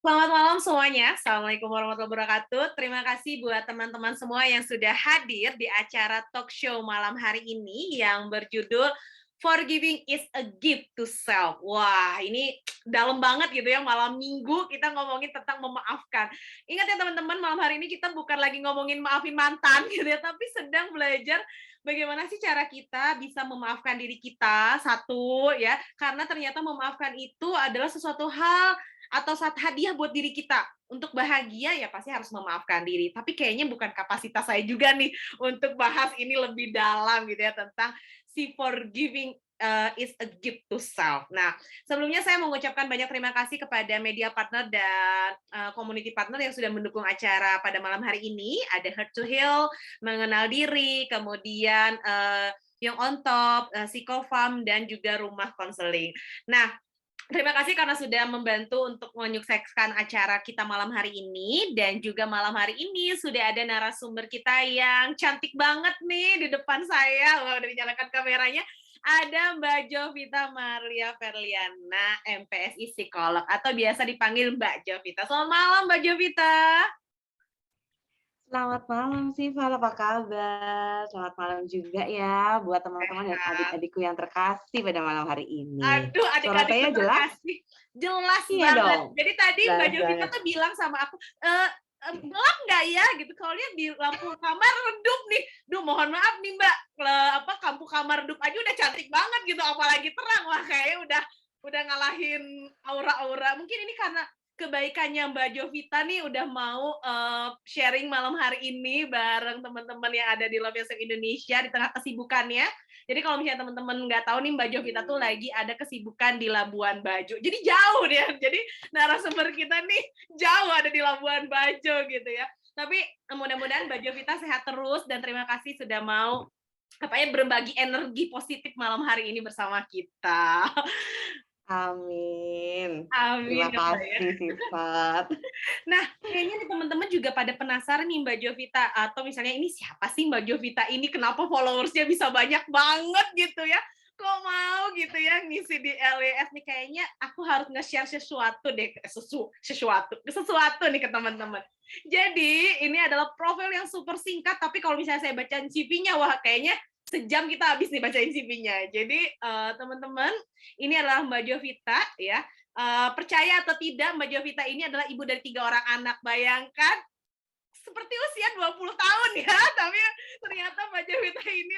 Selamat malam semuanya. Assalamualaikum warahmatullahi wabarakatuh. Terima kasih buat teman-teman semua yang sudah hadir di acara talk show malam hari ini yang berjudul Forgiving is a gift to self. Wah, ini dalam banget gitu ya, malam minggu kita ngomongin tentang memaafkan. Ingat ya teman-teman, malam hari ini kita bukan lagi ngomongin maafin mantan gitu ya, tapi sedang belajar bagaimana sih cara kita bisa memaafkan diri kita, satu ya, karena ternyata memaafkan itu adalah sesuatu hal atau saat hadiah buat diri kita. Untuk bahagia ya pasti harus memaafkan diri. Tapi kayaknya bukan kapasitas saya juga nih untuk bahas ini lebih dalam gitu ya tentang si forgiving is a gift to self. Nah, sebelumnya saya mengucapkan banyak terima kasih kepada media partner dan community partner yang sudah mendukung acara pada malam hari ini. Ada Heart to Heal, Mengenal Diri, kemudian Young on Top, Psikofarm, dan juga Rumah Konseling. Nah, terima kasih karena sudah membantu untuk menyukseskan acara kita malam hari ini, dan juga malam hari ini sudah ada narasumber kita yang cantik banget nih di depan saya. Wah, udah dinyalakan kameranya. Ada Mbak Jovita Marlia Ferliana, MPSI psikolog atau biasa dipanggil Mbak Jovita. Selamat malam Mbak Jovita. Selamat malam Siva, apa kabar? Selamat malam juga ya buat teman-teman dan Sehat. adik-adikku yang terkasih pada malam hari ini. Aduh, Suara adik-adikku saya jelas? terkasih. Jelas Iya banget. dong, Jadi tadi Mbak jelas Jovita banget. tuh bilang sama aku, "Gelap nggak ya?" Gitu. Kalau lihat di lampu kamar redup nih. Duh, mohon maaf nih Mbak, lampu kamar redup aja udah cantik banget gitu, apalagi terang. Wah, kayaknya udah ngalahin aura-aura. Mungkin ini karena kebaikannya Mbak Jovita nih udah mau sharing malam hari ini bareng teman-teman yang ada di Love Yourself Indonesia di tengah kesibukannya. Jadi kalau misalnya teman-teman nggak tahu nih, Mbak Jovita tuh lagi ada kesibukan di Labuan Bajo. Jadi jauh dia. Jadi narasumber kita nih jauh ada di Labuan Bajo gitu ya. Tapi mudah-mudahan Mbak Jovita sehat terus dan terima kasih sudah mau berbagi energi positif malam hari ini bersama kita. Amin. Amin Terima ya Mbak ya. kasih Sifat. Nah, kayaknya nih teman-teman juga pada penasaran nih Mbak Jovita, atau misalnya ini siapa sih Mbak Jovita ini, kenapa followersnya bisa banyak banget gitu ya, kok mau gitu ya ngisi di LYS nih, kayaknya aku harus nge-share sesuatu deh, sesuatu nih ke teman-teman. Jadi, ini adalah profil yang super singkat, tapi kalau misalnya saya bacain CV-nya, wah kayaknya sejam kita habis nih bacain CV-nya. Jadi, teman-teman, ini adalah Mbak Jovita ya, percaya atau tidak, Mbak Jovita ini adalah ibu dari 3 orang anak. Bayangkan, seperti usia 20 tahun ya, tapi ternyata Mbak Jovita ini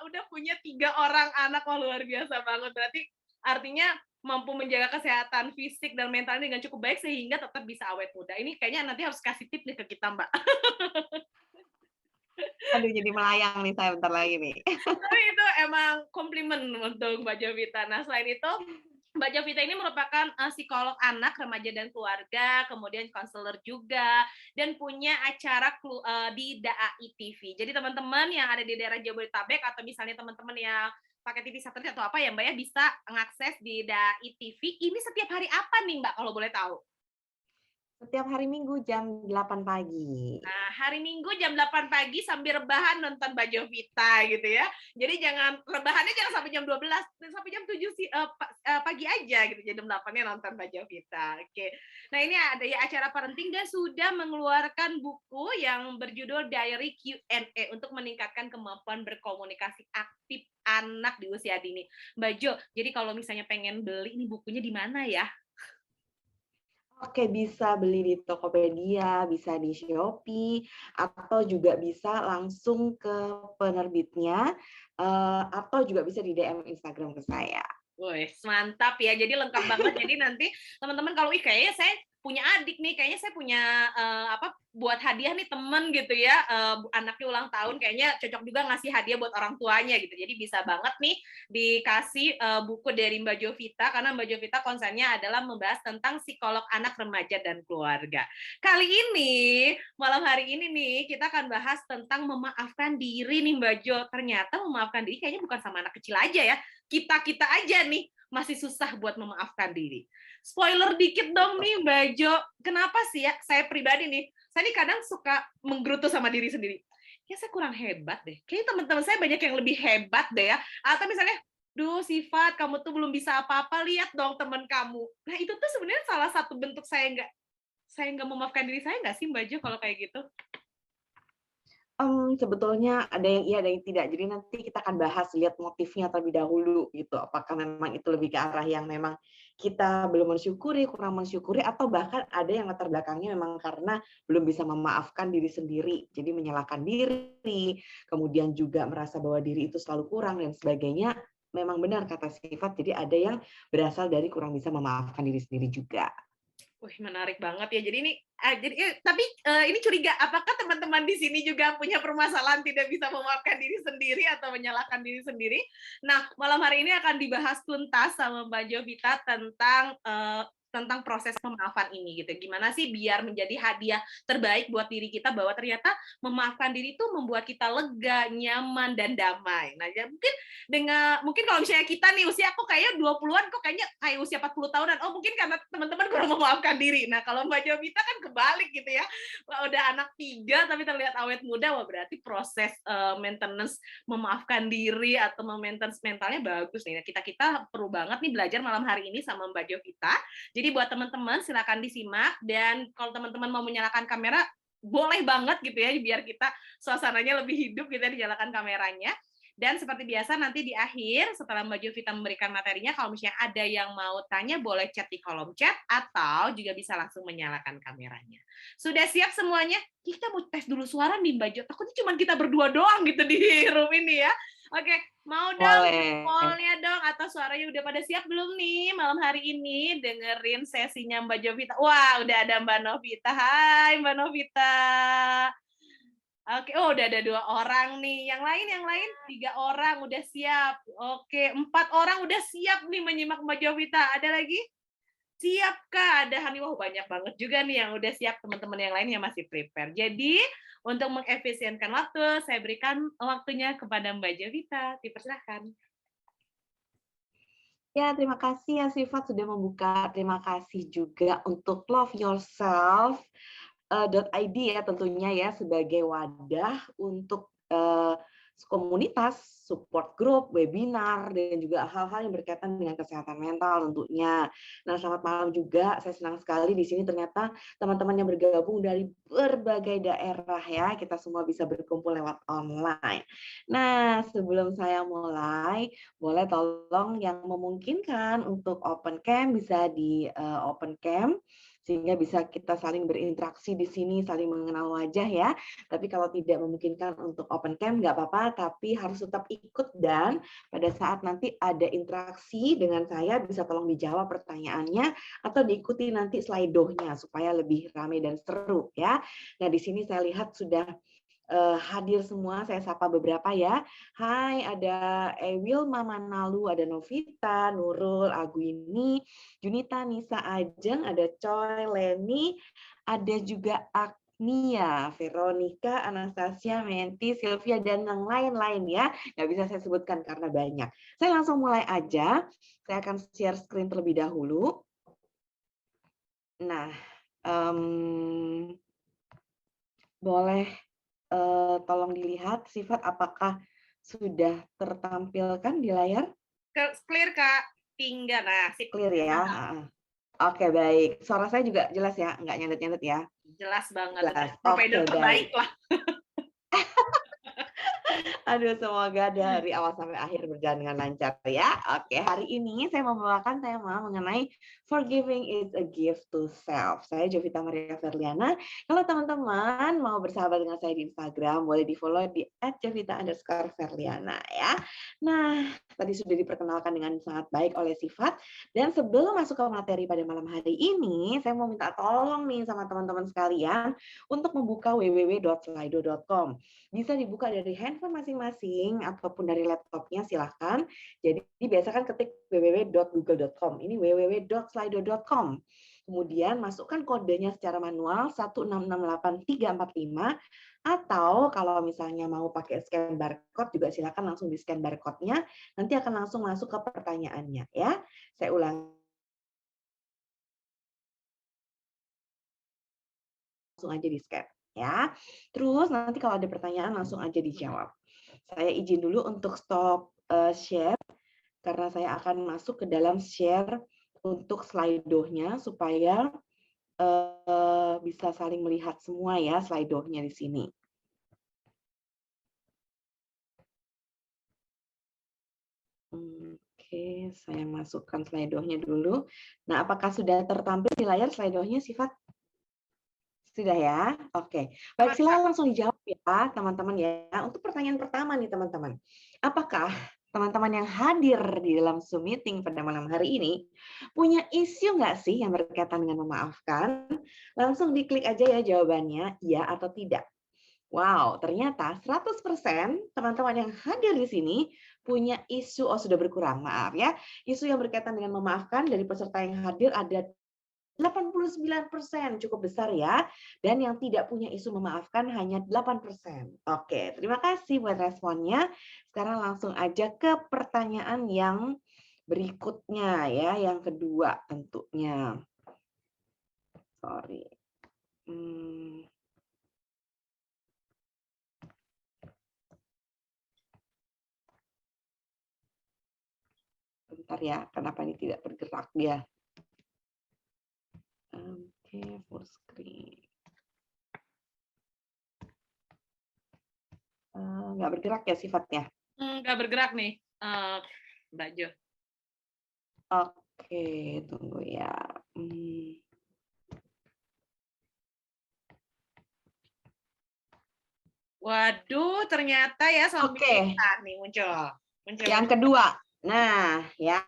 udah punya 3 orang anak. Wah, luar biasa banget. Berarti artinya mampu menjaga kesehatan fisik dan mental dengan cukup baik sehingga tetap bisa awet muda. Ini kayaknya nanti harus kasih tip nih ke kita, Mbak. Aduh jadi melayang nih saya bentar lagi nih. Tapi itu emang komplimen untuk Mbak Jovita. Nah, selain itu Mbak Jovita ini merupakan psikolog anak, remaja, dan keluarga, kemudian konselor juga, dan punya acara di DAI TV. Jadi teman-teman yang ada di daerah Jabodetabek atau misalnya teman-teman yang pakai TV satelit atau apa ya Mbak ya, bisa mengakses di DAI TV. Ini setiap hari apa nih Mbak kalau boleh tahu? Setiap hari Minggu jam 8 pagi. Nah, hari Minggu jam 8 pagi sambil rebahan nonton Mbak Jovita gitu ya. Jadi rebahannya jangan sampai jam 12, sampai jam 7 pagi aja gitu. Jam 8-nya nonton Mbak Jovita. Oke. Nah, ini ada ya acara parenting dan sudah mengeluarkan buku yang berjudul Diary Q&A untuk meningkatkan kemampuan berkomunikasi aktif anak di usia dini. Mbak Jo, jadi kalau misalnya pengen beli ini bukunya di mana ya? Oke, bisa beli di Tokopedia, bisa di Shopee, atau juga bisa langsung ke penerbitnya, atau juga bisa di DM Instagram ke saya. Wih, mantap ya. Jadi lengkap banget. Jadi nanti teman-teman kalau, ih kayaknya saya punya adik nih, kayaknya saya punya buat hadiah nih temen gitu ya, anaknya ulang tahun, kayaknya cocok juga ngasih hadiah buat orang tuanya gitu. Jadi bisa banget nih dikasih buku dari Mbak Jovita, karena Mbak Jovita konsennya adalah membahas tentang psikolog anak, remaja, dan keluarga. Kali ini, malam hari ini nih, kita akan bahas tentang memaafkan diri nih Mbak Jo. Ternyata memaafkan diri kayaknya bukan sama anak kecil aja ya, kita-kita aja nih masih susah buat memaafkan diri. Spoiler dikit dong nih Mbak Jo, kenapa sih ya saya pribadi nih, saya nih kadang suka menggerutu sama diri sendiri. Ya saya kurang hebat deh. Kayaknya teman-teman saya banyak yang lebih hebat deh ya. Atau misalnya, duh Sifat, kamu tuh belum bisa apa-apa, lihat dong teman kamu. Nah itu tuh sebenarnya salah satu bentuk saya saya nggak memaafkan diri saya nggak sih Mbak Jo kalau kayak gitu? Sebetulnya ada yang iya, ada yang tidak. Jadi nanti kita akan bahas, lihat motifnya terlebih dahulu gitu. Apakah memang itu lebih ke arah yang memang kita belum mensyukuri, kurang mensyukuri, atau bahkan ada yang latar belakangnya memang karena belum bisa memaafkan diri sendiri. Jadi menyalahkan diri, kemudian juga merasa bahwa diri itu selalu kurang dan sebagainya. Memang benar kata Sifat, jadi ada yang berasal dari kurang bisa memaafkan diri sendiri juga. Wih, menarik banget ya. Jadi ini tapi ini curiga, apakah teman-teman di sini juga punya permasalahan tidak bisa memaafkan diri sendiri atau menyalahkan diri sendiri? Nah, malam hari ini akan dibahas tuntas sama Mbak Jovita tentang proses pemaafan ini gitu. Gimana sih biar menjadi hadiah terbaik buat diri kita bahwa ternyata memaafkan diri itu membuat kita lega, nyaman dan damai. Nah, ya mungkin kalau misalnya kita nih usia aku kayak 20-an kok kayaknya kayak usia 40 tahunan. Oh, mungkin karena teman-teman kurang memaafkan diri. Nah, kalau Mbak Jovita kan kebalik gitu ya. Wah, udah anak 3 tapi terlihat awet muda, wah berarti proses maintenance memaafkan diri atau maintenance mentalnya bagus nih. Nah, kita perlu banget nih belajar malam hari ini sama Mbak Jovita. Jadi buat teman-teman silakan disimak dan kalau teman-teman mau menyalakan kamera boleh banget gitu ya biar kita suasananya lebih hidup gitu ya dinyalakan kameranya. Dan seperti biasa nanti di akhir setelah Mbak Jovita memberikan materinya, kalau misalnya ada yang mau tanya boleh chat di kolom chat atau juga bisa langsung menyalakan kameranya. Sudah siap semuanya? Kita mau tes dulu suara nih Mbak Jo. Takutnya cuma kita berdua doang gitu di room ini ya. Oke, mau dong Boleh. jempolnya dong atau suaranya udah pada siap belum nih malam hari ini dengerin sesinya Mbak Jovita. Wah, udah ada Mbak Novita. Hai Mbak Novita. Oke, oh udah ada 2 orang nih. Yang lain 3 orang udah siap. Oke, 4 orang udah siap nih menyimak Mbak Jovita. Ada lagi? Siap Kak, ada Hani. Wah, banyak banget juga nih yang udah siap, teman-teman yang lain yang masih prepare. Jadi, untuk mengefisienkan waktu, saya berikan waktunya kepada Mbak Jovita. Dipersilahkan. Ya, terima kasih ya Sifat sudah membuka. Terima kasih juga untuk Love Yourself .id ya tentunya ya sebagai wadah untuk komunitas, support group, webinar, dan juga hal-hal yang berkaitan dengan kesehatan mental tentunya. Nah, selamat malam juga. Saya senang sekali di sini ternyata teman-teman yang bergabung dari berbagai daerah ya. Kita semua bisa berkumpul lewat online. Nah, sebelum saya mulai, boleh tolong yang memungkinkan untuk open cam bisa di open cam sehingga bisa kita saling berinteraksi di sini, saling mengenal wajah ya. Tapi kalau tidak memungkinkan untuk open cam, nggak apa-apa, tapi harus tetap ikut dan pada saat nanti ada interaksi dengan saya, bisa tolong dijawab pertanyaannya atau diikuti nanti slide-nya supaya lebih ramai dan seru ya. Nah, di sini saya lihat sudah hadir semua, saya sapa beberapa ya. Hai, ada Ewil, Mama Nalu, ada Novita, Nurul, Agwini, Junita, Nisa, Ajeng, ada Choi, Leni, ada juga Agnia, Veronica, Anastasia, Menti, Sylvia, dan yang lain-lain ya. Nggak bisa saya sebutkan karena banyak. Saya langsung mulai aja. Saya akan share screen terlebih dahulu. Nah, boleh tolong dilihat Sifat apakah sudah tertampilkan di layar? Clear, Kak. Tinggal. Nah, sip. Clear ya? Oke, baik. Suara saya juga jelas ya? Nggak nyandet-nyandet ya? Jelas banget. Jelas. Provider Oke, terbaik baik. lah. Aduh, semoga dari awal sampai akhir berjalan dengan lancar ya. Oke, hari ini saya membawakan tema mengenai forgiving is a gift to self. Saya Jovita Maria Verliana. Kalau teman-teman mau bersahabat dengan saya di Instagram, boleh di-follow di @jovita_verliana ya. Nah, tadi sudah diperkenalkan dengan sangat baik oleh Sifat. Dan sebelum masuk ke materi pada malam hari ini, saya mau minta tolong nih sama teman-teman sekalian untuk membuka www.slido.com. Bisa dibuka dari handphone masing-masing ataupun dari laptopnya silahkan. Jadi biasakan ketik www.google.com. Ini www.slido.com. Kemudian masukkan kodenya secara manual 1668345 atau kalau misalnya mau pakai scan barcode juga silakan langsung di scan barcode-nya. Nanti akan langsung masuk ke pertanyaannya ya. Saya ulang langsung aja di scan ya. Terus nanti kalau ada pertanyaan langsung aja dijawab. Saya izin dulu untuk stop share karena saya akan masuk ke dalam share untuk Slido-nya supaya bisa saling melihat semua ya Slido-nya di sini. Oke, saya masukkan Slido-nya dulu. Nah, apakah sudah tertampil di layar Slido-nya, Sifat? Sudah ya? Oke. Baik, silakan langsung dijawab ya, teman-teman ya. Untuk pertanyaan pertama nih, teman-teman. Apakah teman-teman yang hadir di dalam Zoom meeting pada malam hari ini punya isu nggak sih yang berkaitan dengan memaafkan? Langsung diklik aja ya jawabannya, iya atau tidak. Wow, ternyata 100% teman-teman yang hadir di sini punya isu, oh sudah berkurang, maaf ya. Isu yang berkaitan dengan memaafkan dari peserta yang hadir ada 89%, cukup besar ya. Dan yang tidak punya isu memaafkan hanya 8%. Oke, terima kasih buat responnya. Sekarang langsung aja ke pertanyaan yang berikutnya ya, yang kedua tentunya. Sorry. Bentar ya, kenapa ini tidak bergerak dia? Oke, full screen. Nggak bergerak ya sifatnya? Nggak bergerak nih, Mbak Jo. Oke, tunggu ya. Waduh, ternyata ya zombie kita nih muncul. Yang kedua. Nah, ya.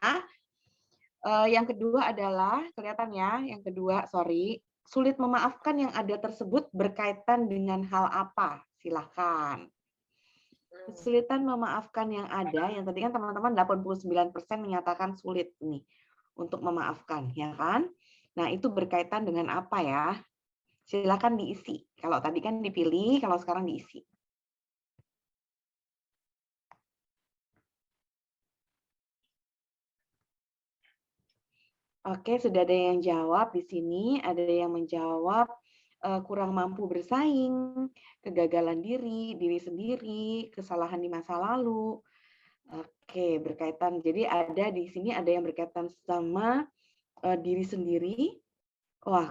Yang kedua adalah, kelihatan ya, yang kedua, sorry. Sulit memaafkan yang ada tersebut berkaitan dengan hal apa? Silahkan. Kesulitan memaafkan yang ada, yang tadi kan teman-teman 89% menyatakan sulit nih untuk memaafkan, ya kan? Nah, itu berkaitan dengan apa ya? Silakan diisi. Kalau tadi kan dipilih, kalau sekarang diisi. Oke, sudah ada yang jawab di sini, ada yang menjawab kurang mampu bersaing, kegagalan diri sendiri, kesalahan di masa lalu. Oke, berkaitan. Jadi ada di sini ada yang berkaitan sama diri sendiri. Wah,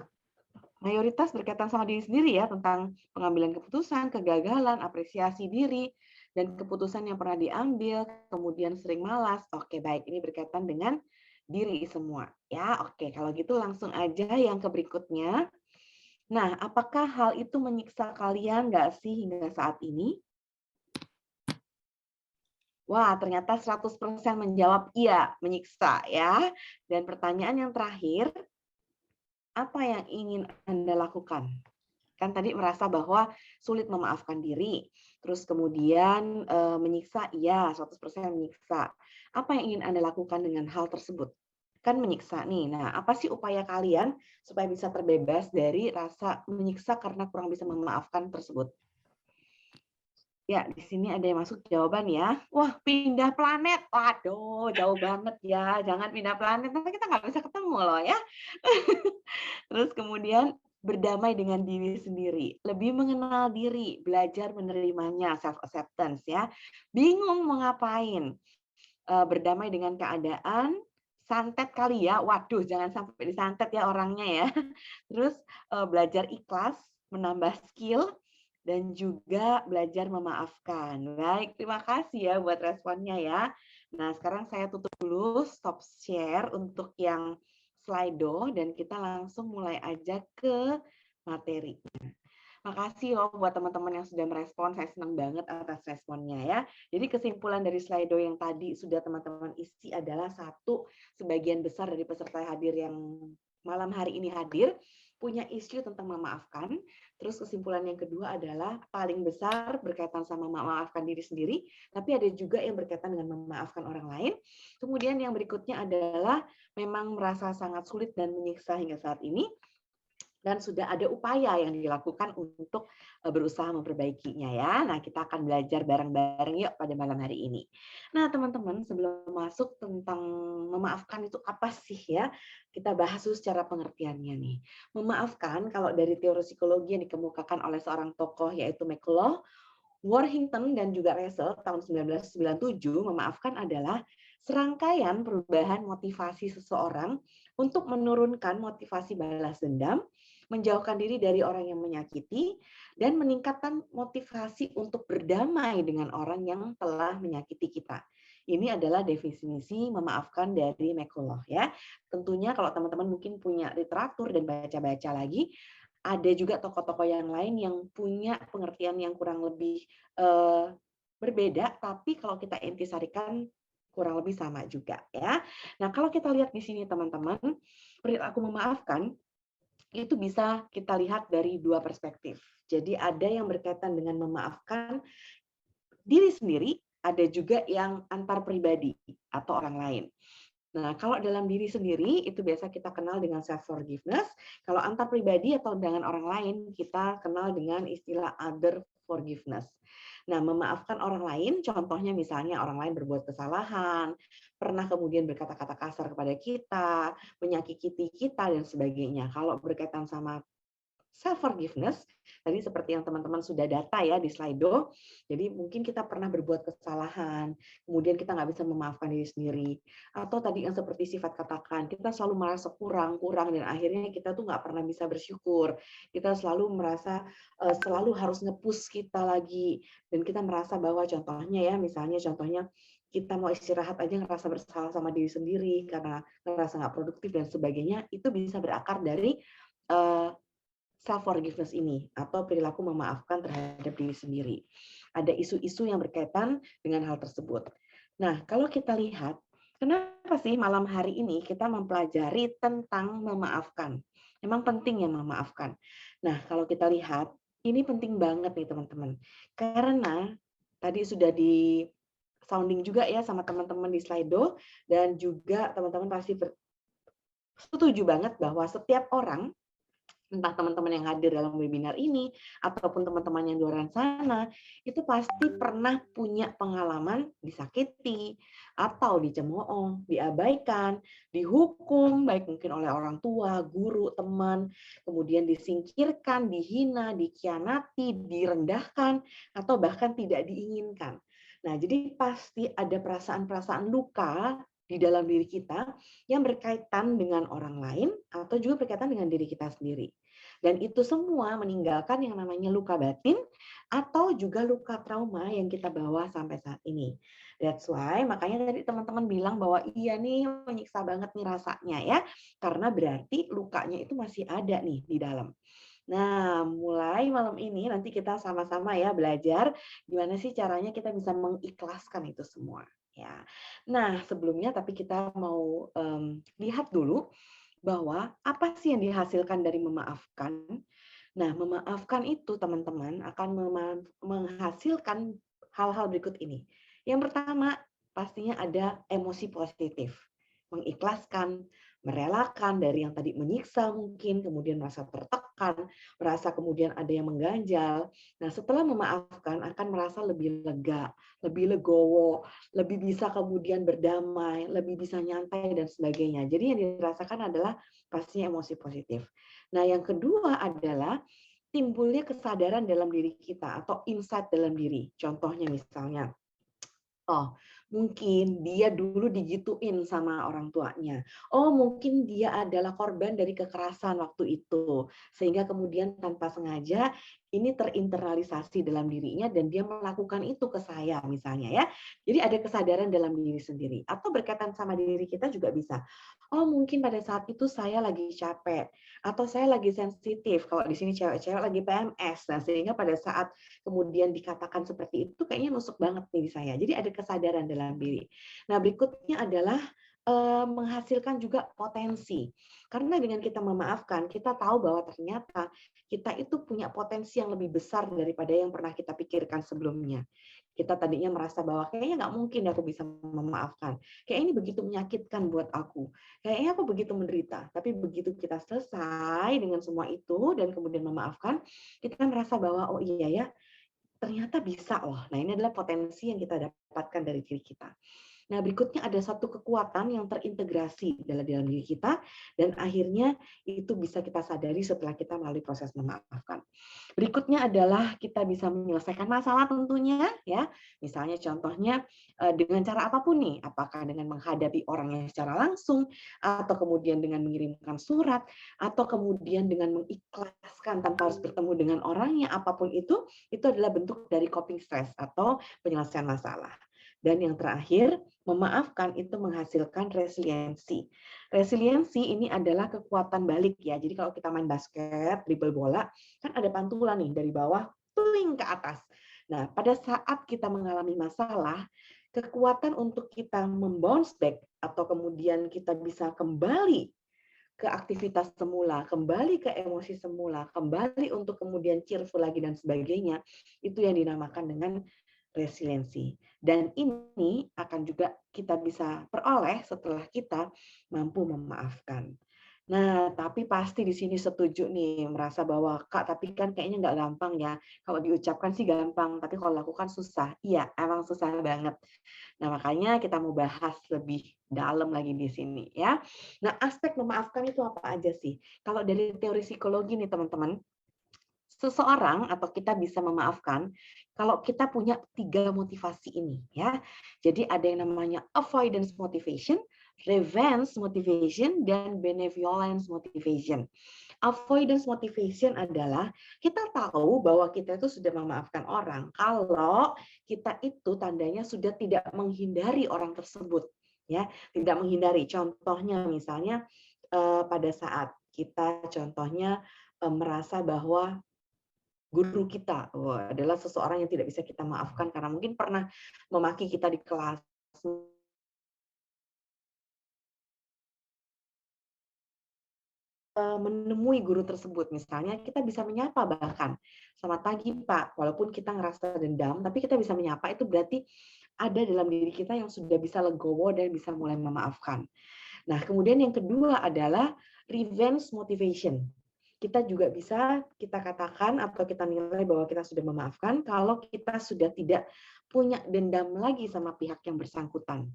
mayoritas berkaitan sama diri sendiri ya, tentang pengambilan keputusan, kegagalan, apresiasi diri, dan keputusan yang pernah diambil, kemudian sering malas. Oke, baik. Ini berkaitan dengan diri semua. Ya, oke. Kalau gitu langsung aja yang ke berikutnya. Nah, apakah hal itu menyiksa kalian nggak sih hingga saat ini? Wah, ternyata 100% menjawab iya, menyiksa ya. Dan pertanyaan yang terakhir, apa yang ingin Anda lakukan? Kan tadi merasa bahwa sulit memaafkan diri, terus kemudian menyiksa, iya 100% menyiksa. Apa yang ingin Anda lakukan dengan hal tersebut? Kan menyiksa nih. Nah, apa sih upaya kalian supaya bisa terbebas dari rasa menyiksa karena kurang bisa memaafkan tersebut? Ya, di sini ada yang masuk jawaban ya. Wah, pindah planet. Waduh, jauh banget ya. Jangan pindah planet, nanti kita nggak bisa ketemu loh ya. Terus kemudian berdamai dengan diri sendiri, lebih mengenal diri, belajar menerimanya, self acceptance ya. Bingung mau ngapain? Berdamai dengan keadaan, santet kali ya. Waduh, jangan sampai disantet ya orangnya ya. Terus belajar ikhlas, menambah skill dan juga belajar memaafkan. Baik, terima kasih ya buat responnya ya. Nah, sekarang saya tutup dulu stop share untuk yang Slido dan kita langsung mulai aja ke materinya. Makasih loh buat teman-teman yang sudah merespon, saya senang banget atas responnya ya. Jadi kesimpulan dari Slido yang tadi sudah teman-teman isi adalah satu, sebagian besar dari peserta hadir yang malam hari ini hadir punya isu tentang memaafkan. Terus kesimpulan yang kedua adalah paling besar berkaitan sama memaafkan diri sendiri, tapi ada juga yang berkaitan dengan memaafkan orang lain. Kemudian yang berikutnya adalah memang merasa sangat sulit dan menyiksa hingga saat ini, dan sudah ada upaya yang dilakukan untuk berusaha memperbaikinya ya. Nah, kita akan belajar bareng-bareng yuk pada malam hari ini. Nah, teman-teman, sebelum masuk tentang memaafkan itu apa sih ya? Kita bahas dulu secara pengertiannya nih. Memaafkan kalau dari teori psikologi yang dikemukakan oleh seorang tokoh yaitu McCullough, Worthington dan juga Russell tahun 1997 memaafkan adalah serangkaian perubahan motivasi seseorang untuk menurunkan motivasi balas dendam, menjauhkan diri dari orang yang menyakiti, dan meningkatkan motivasi untuk berdamai dengan orang yang telah menyakiti kita. Ini adalah definisi memaafkan dari McCullough ya. Tentunya kalau teman-teman mungkin punya literatur dan baca-baca lagi, ada juga tokoh-tokoh yang lain yang punya pengertian yang kurang lebih berbeda, tapi kalau kita intisarikan kurang lebih sama juga ya. Nah, kalau kita lihat di sini teman-teman, perilaku memaafkan itu bisa kita lihat dari dua perspektif. Jadi ada yang berkaitan dengan memaafkan diri sendiri, ada juga yang antar pribadi atau orang lain. Nah, kalau dalam diri sendiri itu biasa kita kenal dengan self forgiveness. Kalau antar pribadi atau dengan orang lain kita kenal dengan istilah other forgiveness. Nah, memaafkan orang lain, contohnya misalnya orang lain berbuat kesalahan, pernah kemudian berkata-kata kasar kepada kita, menyakiti kita dan sebagainya. Kalau berkaitan sama self forgiveness, tadi seperti yang teman-teman sudah data ya di Slido, jadi mungkin kita pernah berbuat kesalahan, kemudian kita nggak bisa memaafkan diri sendiri, atau tadi yang seperti sifat katakan, kita selalu merasa kurang, dan akhirnya kita tuh nggak pernah bisa bersyukur, kita selalu merasa selalu harus nge-push kita lagi, dan kita merasa bahwa contohnya ya, misalnya contohnya kita mau istirahat aja ngerasa bersalah sama diri sendiri karena ngerasa nggak produktif dan sebagainya, itu bisa berakar dari self forgiveness ini atau perilaku memaafkan terhadap diri sendiri. Ada isu-isu yang berkaitan dengan hal tersebut. Nah, kalau kita lihat, kenapa sih malam hari ini kita mempelajari tentang memaafkan? Memang penting ya memaafkan. Nah, kalau kita lihat, ini penting banget nih teman-teman. Karena tadi sudah di sounding juga ya sama teman-teman di Slido, dan juga teman-teman pasti setuju banget bahwa setiap orang, entah teman-teman yang hadir dalam webinar ini ataupun teman-teman yang di luar sana, itu pasti pernah punya pengalaman disakiti atau dicemooh, diabaikan, dihukum baik mungkin oleh orang tua, guru, teman, kemudian disingkirkan, dihina, dikhianati, direndahkan, atau bahkan tidak diinginkan. Nah, jadi pasti ada perasaan-perasaan luka di dalam diri kita yang berkaitan dengan orang lain atau juga berkaitan dengan diri kita sendiri. Dan itu semua meninggalkan yang namanya luka batin atau juga luka trauma yang kita bawa sampai saat ini. That's why makanya tadi teman-teman bilang bahwa iya nih menyiksa banget nih rasanya ya, karena berarti lukanya itu masih ada nih di dalam. Nah, mulai malam ini nanti kita sama-sama ya belajar gimana sih caranya kita bisa mengikhlaskan itu semua. Ya. Nah, sebelumnya tapi kita mau lihat dulu bahwa apa sih yang dihasilkan dari memaafkan. Nah, memaafkan itu teman-teman akan menghasilkan hal-hal berikut ini. Yang pertama, pastinya ada emosi positif. Mengikhlaskan, merelakan dari yang tadi menyiksa mungkin, kemudian merasa tertekan, merasa kemudian ada yang mengganjal. Nah, setelah memaafkan akan merasa lebih lega, lebih legowo, lebih bisa kemudian berdamai, lebih bisa nyantai dan sebagainya. Jadi yang dirasakan adalah pastinya emosi positif. Nah, yang kedua adalah timbulnya kesadaran dalam diri kita atau insight dalam diri. Contohnya misalnya, oh, mungkin dia dulu digituin sama orang tuanya. Oh, mungkin dia adalah korban dari kekerasan waktu itu. Sehingga kemudian tanpa sengaja ini terinternalisasi dalam dirinya dan dia melakukan itu ke saya misalnya ya. Jadi ada kesadaran dalam diri sendiri. Atau berkaitan sama diri kita juga bisa. Oh, mungkin pada saat itu saya lagi capek atau saya lagi sensitif. Kalau di sini cewek-cewek lagi PMS. Nah, sehingga pada saat kemudian dikatakan seperti itu kayaknya nusuk banget nih di saya. Jadi ada kesadaran dalam diri. Nah, berikutnya adalah menghasilkan juga potensi. Karena dengan kita memaafkan, kita tahu bahwa ternyata kita itu punya potensi yang lebih besar daripada yang pernah kita pikirkan sebelumnya. Kita tadinya merasa bahwa kayaknya nggak mungkin aku bisa memaafkan. Kayak ini begitu menyakitkan buat aku. Kayaknya aku begitu menderita. Tapi begitu kita selesai dengan semua itu dan kemudian memaafkan, kita merasa bahwa oh iya ya, ternyata bisa loh. Nah, ini adalah potensi yang kita dapatkan dari diri kita. Nah, berikutnya ada satu kekuatan yang terintegrasi dalam diri kita, dan akhirnya itu bisa kita sadari setelah kita melalui proses memaafkan. Berikutnya adalah kita bisa menyelesaikan masalah tentunya, ya. Misalnya contohnya dengan cara apapun nih, apakah dengan menghadapi orang yang secara langsung, atau kemudian dengan mengirimkan surat, atau kemudian dengan mengikhlaskan tanpa harus bertemu dengan orangnya, apapun itu adalah bentuk dari coping stress atau penyelesaian masalah. Dan yang terakhir, memaafkan itu menghasilkan resiliensi. Resiliensi ini adalah kekuatan balik ya. Jadi kalau kita main basket, dribble bola, kan ada pantulan nih dari bawah tuing ke atas. Nah, pada saat kita mengalami masalah, kekuatan untuk kita membounce back atau kemudian kita bisa kembali ke aktivitas semula, kembali ke emosi semula, kembali untuk kemudian cheerful lagi dan sebagainya, itu yang dinamakan dengan resiliensi. Dan ini akan juga kita bisa peroleh setelah kita mampu memaafkan. Nah, tapi pasti di sini setuju nih, merasa bahwa Kak, tapi kan kayaknya nggak gampang ya. Kalau diucapkan sih gampang, tapi kalau lakukan susah. Iya, emang susah banget. Nah, makanya kita mau bahas lebih dalam lagi di sini ya. Nah, aspek memaafkan itu apa aja sih? Kalau dari teori psikologi nih teman-teman, seseorang atau kita bisa memaafkan kalau kita punya 3 motivasi ini ya. Jadi ada yang namanya avoidance motivation, revenge motivation, dan benevolence motivation. Avoidance motivation adalah kita tahu bahwa kita itu sudah memaafkan orang kalau kita itu tandanya sudah tidak menghindari orang tersebut ya, tidak menghindari. Contohnya misalnya pada saat kita contohnya merasa bahwa guru kita adalah seseorang yang tidak bisa kita maafkan karena mungkin pernah memaki kita di kelas, menemui guru tersebut misalnya kita bisa menyapa bahkan, "Selamat pagi Pak," walaupun kita ngerasa dendam, tapi kita bisa menyapa itu berarti ada dalam diri kita yang sudah bisa legowo dan bisa mulai memaafkan. Nah, kemudian yang kedua adalah revenge motivation. Kita juga bisa kita katakan atau kita nilai bahwa kita sudah memaafkan kalau kita sudah tidak punya dendam lagi sama pihak yang bersangkutan.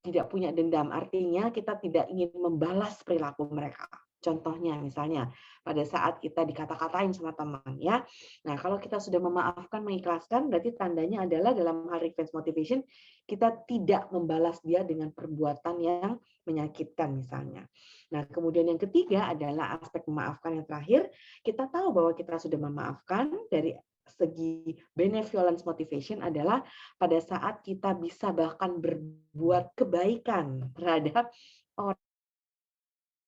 Tidak punya dendam, artinya kita tidak ingin membalas perilaku mereka. Contohnya misalnya pada saat kita dikata-katain sama teman ya. Nah, kalau kita sudah memaafkan, mengikhlaskan berarti tandanya adalah dalam hal revenge motivation kita tidak membalas dia dengan perbuatan yang menyakitkan misalnya. Nah, kemudian yang ketiga adalah aspek memaafkan yang terakhir, kita tahu bahwa kita sudah memaafkan dari segi benevolence motivation adalah pada saat kita bisa bahkan berbuat kebaikan terhadap orang.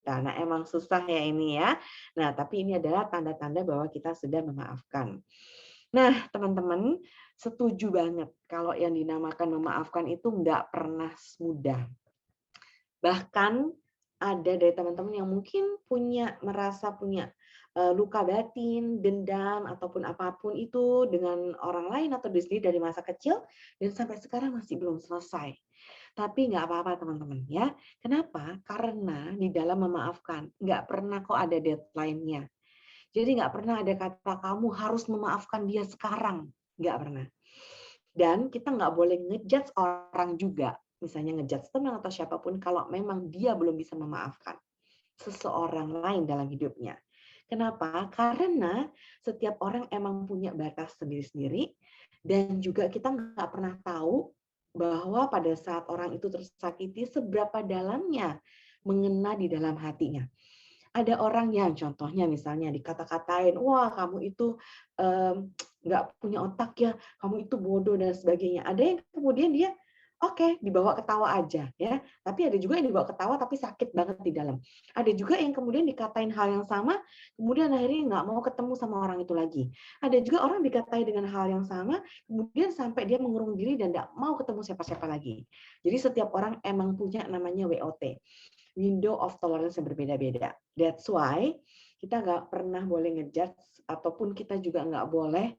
Nah, emang susah ya ini ya. Nah, tapi ini adalah tanda-tanda bahwa kita sudah memaafkan. Nah, teman-teman, setuju banget kalau yang dinamakan memaafkan itu nggak pernah mudah. Bahkan ada dari teman-teman yang mungkin merasa punya luka batin, dendam, ataupun apapun itu dengan orang lain atau diri sendiri dari masa kecil, dan sampai sekarang masih belum selesai. Tapi nggak apa-apa teman-teman ya. Kenapa? Karena di dalam memaafkan, nggak pernah kok ada deadline-nya. Jadi nggak pernah ada kata kamu harus memaafkan dia sekarang. Nggak pernah. Dan kita nggak boleh ngejudge orang juga, misalnya ngejudge teman atau siapapun kalau memang dia belum bisa memaafkan seseorang lain dalam hidupnya. Kenapa? Karena setiap orang emang punya batas sendiri-sendiri dan juga kita nggak pernah tahu bahwa pada saat orang itu tersakiti seberapa dalamnya mengena di dalam hatinya. Ada orang yang contohnya misalnya dikata-katain, wah kamu itu nggak punya otak ya, kamu itu bodoh dan sebagainya. Ada yang kemudian dia oke, dibawa ketawa aja ya. Tapi ada juga yang dibawa ketawa tapi sakit banget di dalam. Ada juga yang kemudian dikatain hal yang sama, kemudian akhirnya nggak mau ketemu sama orang itu lagi. Ada juga orang dikatai dengan hal yang sama, kemudian sampai dia mengurung diri dan nggak mau ketemu siapa-siapa lagi. Jadi setiap orang emang punya namanya WOT, window of tolerance yang berbeda-beda. That's why kita nggak pernah boleh ngejudge ataupun kita juga nggak boleh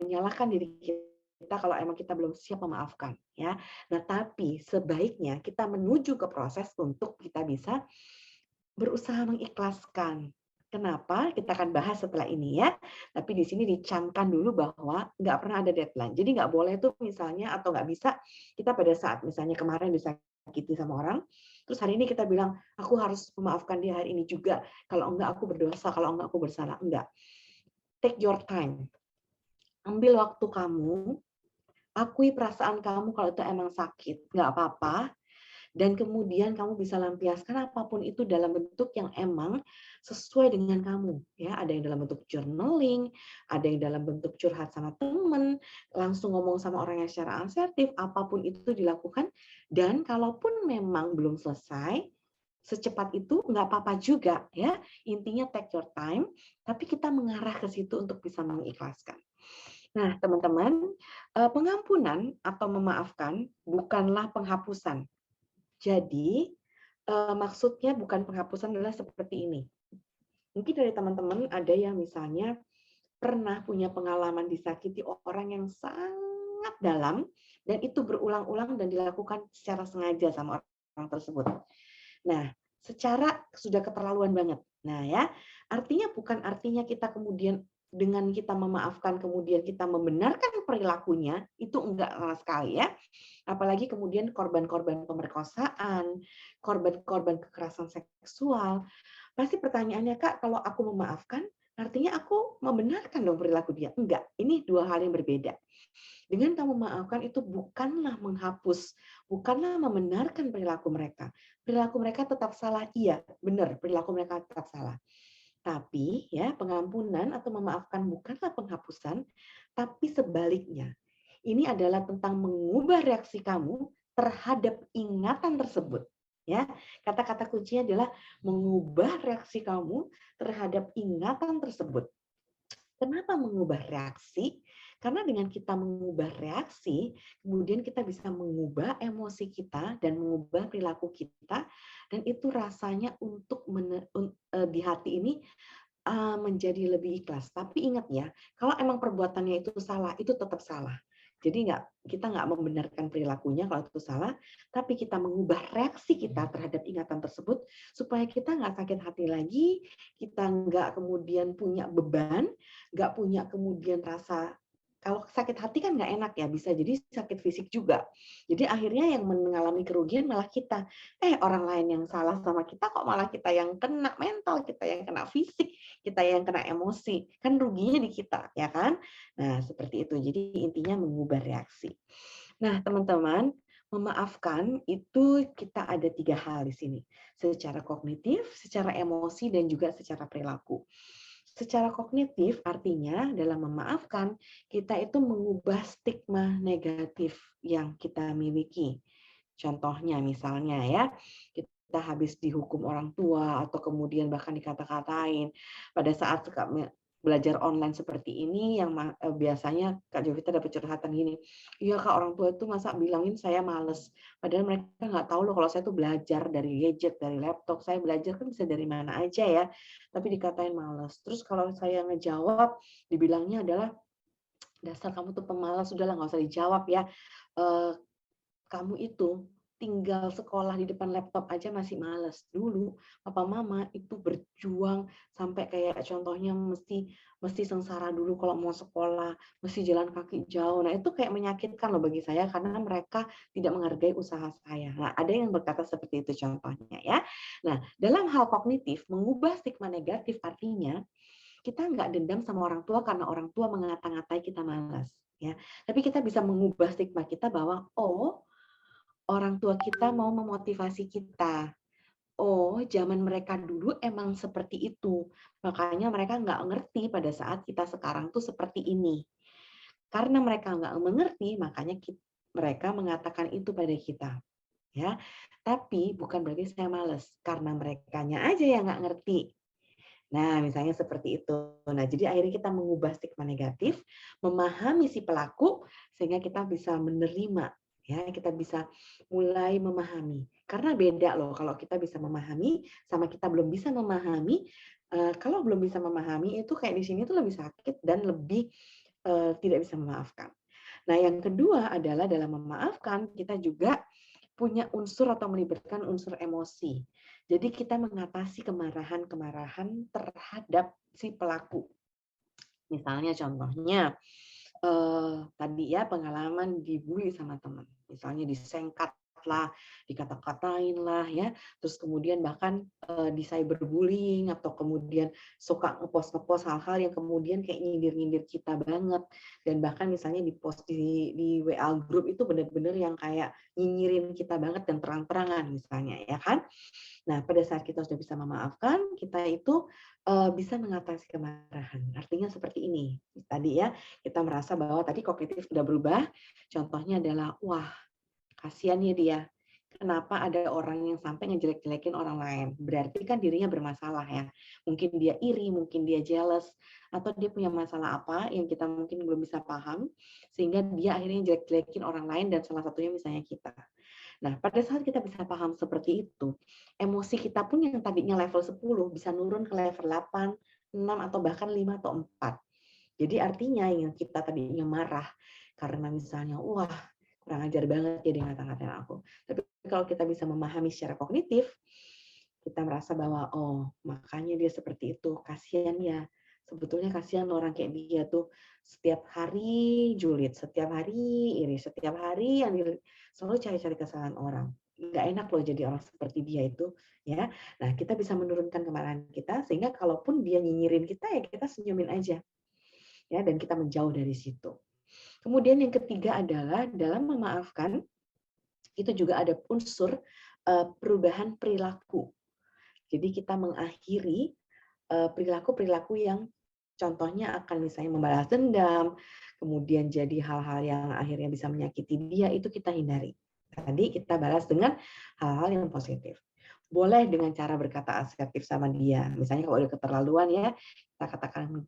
menyalahkan diri kita kalau emang kita belum siap memaafkan ya. Nah, tapi sebaiknya kita menuju ke proses untuk kita bisa berusaha mengikhlaskan. Kenapa? Kita akan bahas setelah ini ya. Tapi di sini dicamkan dulu bahwa nggak pernah ada deadline. Jadi nggak boleh tuh misalnya atau nggak bisa kita pada saat misalnya kemarin disakiti sama orang, terus hari ini kita bilang aku harus memaafkan dia hari ini juga. Kalau enggak aku berdosa, kalau enggak aku bersalah. Enggak. Take your time. Ambil waktu kamu, akui perasaan kamu kalau itu emang sakit, nggak apa-apa. Dan kemudian kamu bisa lampiaskan apapun itu dalam bentuk yang emang sesuai dengan kamu. Ya, ada yang dalam bentuk journaling, ada yang dalam bentuk curhat sama teman, langsung ngomong sama orang yang secara asertif, apapun itu dilakukan. Dan kalaupun memang belum selesai, secepat itu nggak apa-apa juga ya. Intinya take your time, tapi kita mengarah ke situ untuk bisa mengikhlaskan. Nah, teman-teman, pengampunan atau memaafkan bukanlah penghapusan. Jadi, maksudnya bukan penghapusan adalah seperti ini. Mungkin dari teman-teman ada yang misalnya pernah punya pengalaman disakiti orang yang sangat dalam dan itu berulang-ulang dan dilakukan secara sengaja sama orang tersebut. Nah, secara sudah keterlaluan banget. Nah, ya, artinya bukan artinya kita kemudian dengan kita memaafkan kemudian kita membenarkan perilakunya, itu enggak sama sekali ya. Apalagi kemudian korban-korban pemerkosaan, korban-korban kekerasan seksual. Pasti pertanyaannya, Kak, kalau aku memaafkan, artinya aku membenarkan dong perilaku dia. Enggak, ini dua hal yang berbeda. Dengan kamu memaafkan itu bukanlah menghapus, bukanlah membenarkan perilaku mereka. Perilaku mereka tetap salah, iya, benar, perilaku mereka tetap salah. Tapi ya pengampunan atau memaafkan bukanlah penghapusan, tapi sebaliknya. Ini adalah tentang mengubah reaksi kamu terhadap ingatan tersebut. Ya, kata-kata kuncinya adalah mengubah reaksi kamu terhadap ingatan tersebut. Kenapa mengubah reaksi? Karena dengan kita mengubah reaksi, kemudian kita bisa mengubah emosi kita dan mengubah perilaku kita, dan itu rasanya untuk di hati ini menjadi lebih ikhlas. Tapi ingat ya, kalau emang perbuatannya itu salah, itu tetap salah. Jadi kita nggak membenarkan perilakunya kalau itu salah, tapi kita mengubah reaksi kita terhadap ingatan tersebut supaya kita nggak sakit hati lagi, kita nggak kemudian punya beban, nggak punya kemudian rasa. Kalau sakit hati kan nggak enak ya, bisa jadi sakit fisik juga. Jadi akhirnya yang mengalami kerugian malah kita. Orang lain yang salah sama kita kok malah kita yang kena mental, kita yang kena fisik, kita yang kena emosi. Kan ruginya di kita, ya kan? Nah, seperti itu. Jadi intinya mengubah reaksi. Nah, teman-teman, memaafkan itu kita ada 3 hal di sini. Secara kognitif, secara emosi, dan juga secara perilaku. Secara kognitif artinya dalam memaafkan, kita itu mengubah stigma negatif yang kita miliki. Contohnya misalnya ya, kita habis dihukum orang tua atau kemudian bahkan dikata-katain. Pada saat belajar online seperti ini yang biasanya Kak Jovita dapat curhatan gini, iya Kak, orang tua itu masa bilangin saya males. Padahal mereka nggak tahu loh kalau saya tuh belajar dari gadget, dari laptop. Saya belajar kan bisa dari mana aja ya, tapi dikatain males. Terus kalau saya ngejawab, dibilangnya adalah, dasar kamu tuh pemalas, sudahlah nggak usah dijawab ya. Eh, Kamu itu tinggal sekolah di depan laptop aja masih males. Dulu papa mama itu berjuang sampai kayak contohnya mesti sengsara dulu kalau mau sekolah, mesti jalan kaki jauh. Nah, itu kayak menyakitkan loh bagi saya karena mereka tidak menghargai usaha saya. Nah, ada yang berkata seperti itu contohnya ya. Nah, dalam hal kognitif, mengubah stigma negatif artinya kita nggak dendam sama orang tua karena orang tua mengata-ngatai kita malas. Ya, tapi kita bisa mengubah stigma kita bahwa orang tua kita mau memotivasi kita. Oh, zaman mereka dulu emang seperti itu. Makanya mereka nggak ngerti pada saat kita sekarang tuh seperti ini. Karena mereka nggak mengerti, makanya mereka mengatakan itu pada kita. Ya, tapi bukan berarti saya males. Karena merekanya aja yang nggak ngerti. Nah, misalnya seperti itu. Nah, jadi akhirnya kita mengubah stigma negatif, memahami si pelaku, sehingga kita bisa menerima. Ya, kita bisa mulai memahami. Karena beda loh kalau kita bisa memahami sama kita belum bisa memahami. Kalau belum bisa memahami itu kayak di sini tuh lebih sakit dan lebih tidak bisa memaafkan. Nah, yang kedua adalah dalam memaafkan kita juga punya unsur atau melibatkan unsur emosi. Jadi kita mengatasi kemarahan-kemarahan terhadap si pelaku. Misalnya contohnya, tadi ya pengalaman dibully sama teman, misalnya disengkat lah, dikata-katain lah ya, terus kemudian bahkan di cyberbullying atau kemudian suka ngepost hal-hal yang kemudian kayak nyindir-nyindir kita banget, dan bahkan misalnya di post di WA group itu benar-benar yang kayak nyinyirin kita banget dan terang-terangan misalnya ya kan. Nah, pada saat kita sudah bisa memaafkan, kita itu bisa mengatasi kemarahan. Artinya seperti ini. Tadi ya, kita merasa bahwa tadi kognitif sudah berubah. Contohnya adalah, wah, kasihan ya dia. Kenapa ada orang yang sampai ngejelek-jelekin orang lain? Berarti kan dirinya bermasalah ya. Mungkin dia iri, mungkin dia jealous, atau dia punya masalah apa yang kita mungkin belum bisa paham, sehingga dia akhirnya jelek-jelekin orang lain dan salah satunya misalnya kita. Nah, pada saat kita bisa paham seperti itu, emosi kita pun yang tadinya level 10 bisa nurun ke level 8, 6, atau bahkan 5 atau 4. Jadi artinya yang kita tadinya marah karena misalnya, wah kurang ajar banget ya dia ngata-ngatain aku. Tapi kalau kita bisa memahami secara kognitif, kita merasa bahwa, oh makanya dia seperti itu, kasihan ya. Sebetulnya kasihan orang kayak dia tuh setiap hari julid, setiap hari iri, setiap hari yang selalu cari-cari kesalahan orang. Nggak enak loh jadi orang seperti dia itu, ya. Nah, kita bisa menurunkan kemarahan kita sehingga kalaupun dia nyinyirin kita ya kita senyumin aja, ya, dan kita menjauh dari situ. Kemudian yang ketiga adalah dalam memaafkan itu juga ada unsur perubahan perilaku. Jadi kita mengakhiri perilaku-perilaku yang contohnya akan misalnya membalas dendam, kemudian jadi hal-hal yang akhirnya bisa menyakiti dia, itu kita hindari. Tadi kita balas dengan hal-hal yang positif. Boleh dengan cara berkata asertif sama dia. Misalnya kalau udah keterlaluan ya, kita katakan,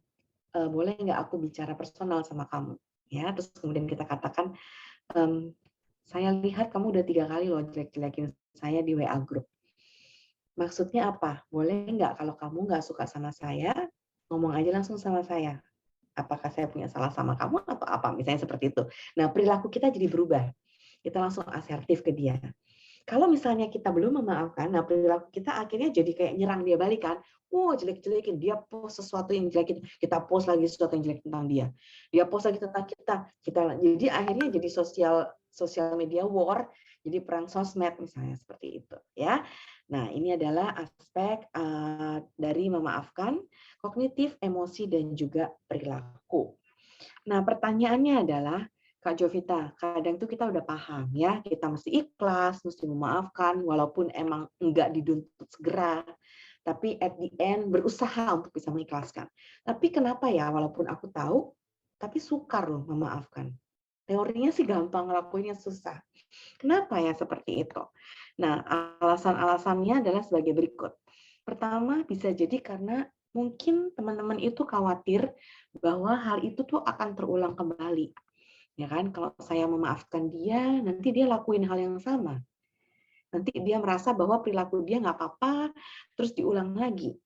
boleh nggak aku bicara personal sama kamu? Ya, terus kemudian kita katakan, saya lihat kamu udah 3 kali loh jelek-jelekin saya di WA group. Maksudnya apa? Boleh nggak kalau kamu nggak suka sama saya, ngomong aja langsung sama saya. Apakah saya punya salah sama kamu atau apa? Misalnya seperti itu. Nah, perilaku kita jadi berubah. Kita langsung asertif ke dia. Kalau misalnya kita belum memaafkan, nah perilaku kita akhirnya jadi kayak nyerang dia balik kan. Jelek-jelekin. Dia post sesuatu yang jelek, kita post lagi sesuatu yang jelek tentang dia. Dia post lagi tentang kita. Jadi akhirnya jadi sosial media war, jadi perang sosmed misalnya seperti itu ya. Nah, ini adalah aspek dari memaafkan, kognitif, emosi, dan juga perilaku. Nah, pertanyaannya adalah, Kak Jovita, kadang tuh kita udah paham ya, kita mesti ikhlas, mesti memaafkan, walaupun emang enggak dituntut segera, tapi at the end berusaha untuk bisa mengikhlaskan. Tapi kenapa ya, walaupun aku tahu, tapi sukar loh memaafkan. Teorinya sih gampang, ngelakuinnya susah. Kenapa ya seperti itu? Nah, alasan-alasannya adalah sebagai berikut. Pertama, bisa jadi karena mungkin teman-teman itu khawatir bahwa hal itu tuh akan terulang kembali. Ya kan, kalau saya memaafkan dia, nanti dia lakuin hal yang sama. Nanti dia merasa bahwa perilaku dia nggak apa-apa, terus diulang lagi.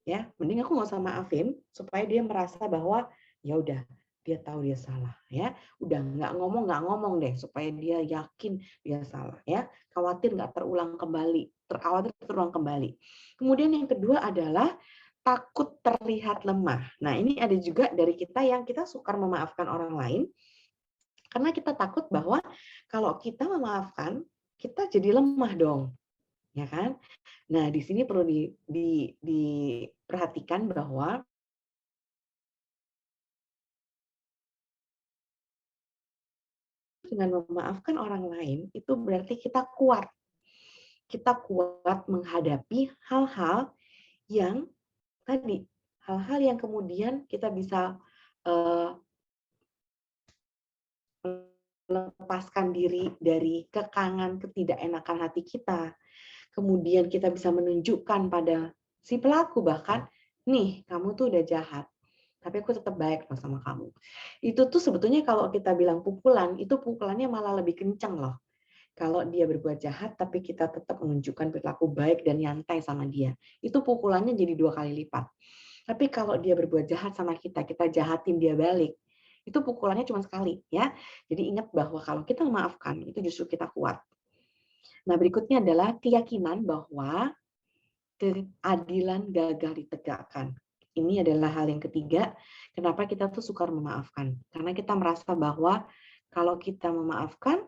Ya, mending aku nggak usah maafin supaya dia merasa bahwa ya udah dia tahu dia salah ya, udah nggak ngomong deh supaya dia yakin dia salah ya, khawatir nggak terulang kembali, khawatir terulang kembali. Kemudian yang kedua adalah takut terlihat lemah. Nah, ini ada juga dari kita yang kita sukar memaafkan orang lain karena kita takut bahwa kalau kita memaafkan kita jadi lemah dong, ya kan? Nah, di sini perlu diperhatikan bahwa dengan memaafkan orang lain itu berarti kita kuat. Kita kuat menghadapi hal-hal yang tadi, hal-hal yang kemudian kita bisa melepaskan diri dari kekangan, ketidakenakan hati kita. Kemudian kita bisa menunjukkan pada si pelaku bahkan, nih kamu tuh udah jahat, tapi aku tetap baik loh sama kamu. Itu tuh sebetulnya kalau kita bilang pukulan, itu pukulannya malah lebih kencang loh. Kalau dia berbuat jahat, tapi kita tetap menunjukkan perilaku baik dan nyantai sama dia. Itu pukulannya jadi 2 kali lipat. Tapi kalau dia berbuat jahat sama kita, kita jahatin dia balik, itu pukulannya cuma sekali. Ya. Jadi ingat bahwa kalau kita memaafkan, itu justru kita kuat. Nah, berikutnya adalah keyakinan bahwa keadilan gagal ditegakkan. Ini adalah hal yang ketiga, kenapa kita tuh sukar memaafkan. Karena kita merasa bahwa kalau kita memaafkan,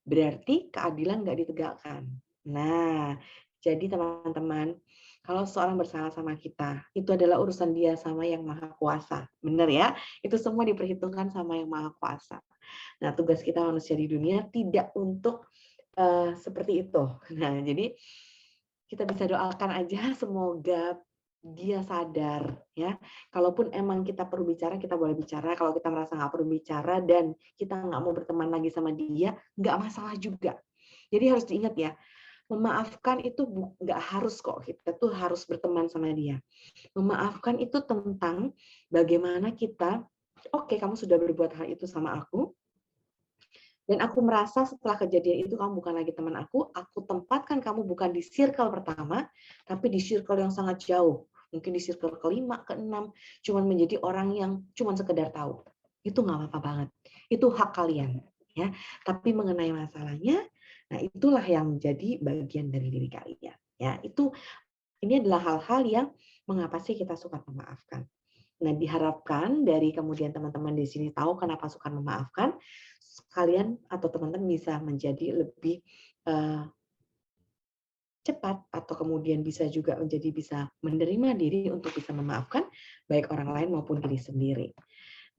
berarti keadilan nggak ditegakkan. Nah, jadi teman-teman, kalau seorang bersalah sama kita, itu adalah urusan dia sama yang Maha Kuasa. Benar ya? Itu semua diperhitungkan sama yang Maha Kuasa. Nah, tugas kita manusia di dunia tidak untuk seperti itu. Nah, jadi kita bisa doakan aja semoga dia sadar ya. Kalaupun emang kita perlu bicara, kita boleh bicara. Kalau kita merasa nggak perlu bicara dan kita nggak mau berteman lagi sama dia, nggak masalah juga. Jadi harus diingat ya, memaafkan itu nggak harus kok kita tuh harus berteman sama dia. Memaafkan itu tentang bagaimana kita, oke, kamu sudah berbuat hal itu sama aku, dan aku merasa setelah kejadian itu kamu bukan lagi teman aku tempatkan kamu bukan di circle pertama, tapi di circle yang sangat jauh. Mungkin di circle kelima, keenam, cuman menjadi orang yang cuman sekedar tahu. Itu nggak apa-apa banget. Itu hak kalian. Ya. Tapi mengenai masalahnya, nah itulah yang menjadi bagian dari diri kalian. Ya, ini adalah hal-hal yang mengapa sih kita suka memaafkan. Nah, diharapkan dari kemudian teman-teman di sini tahu kenapa suka memaafkan, kalian atau teman-teman bisa menjadi lebih cepat atau kemudian bisa juga menjadi bisa menerima diri untuk bisa memaafkan baik orang lain maupun diri sendiri.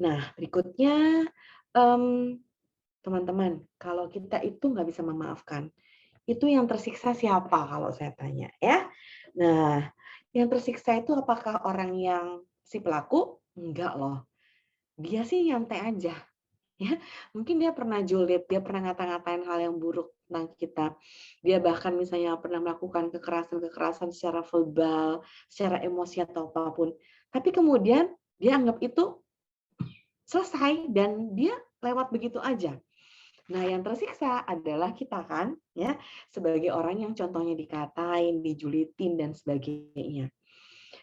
Nah, berikutnya teman-teman, kalau kita itu nggak bisa memaafkan, itu yang tersiksa siapa kalau saya tanya ya? Nah, yang tersiksa itu apakah orang yang si pelaku? Enggak loh. Dia sih nyantai aja. Ya, mungkin dia pernah julid, dia pernah ngata-ngatain hal yang buruk tentang kita. Dia bahkan misalnya pernah melakukan kekerasan-kekerasan secara verbal, secara emosi atau apapun. Tapi kemudian dia anggap itu selesai dan dia lewat begitu aja. Nah, yang tersiksa adalah kita kan, ya, sebagai orang yang contohnya dikatain, dijulitin dan sebagainya.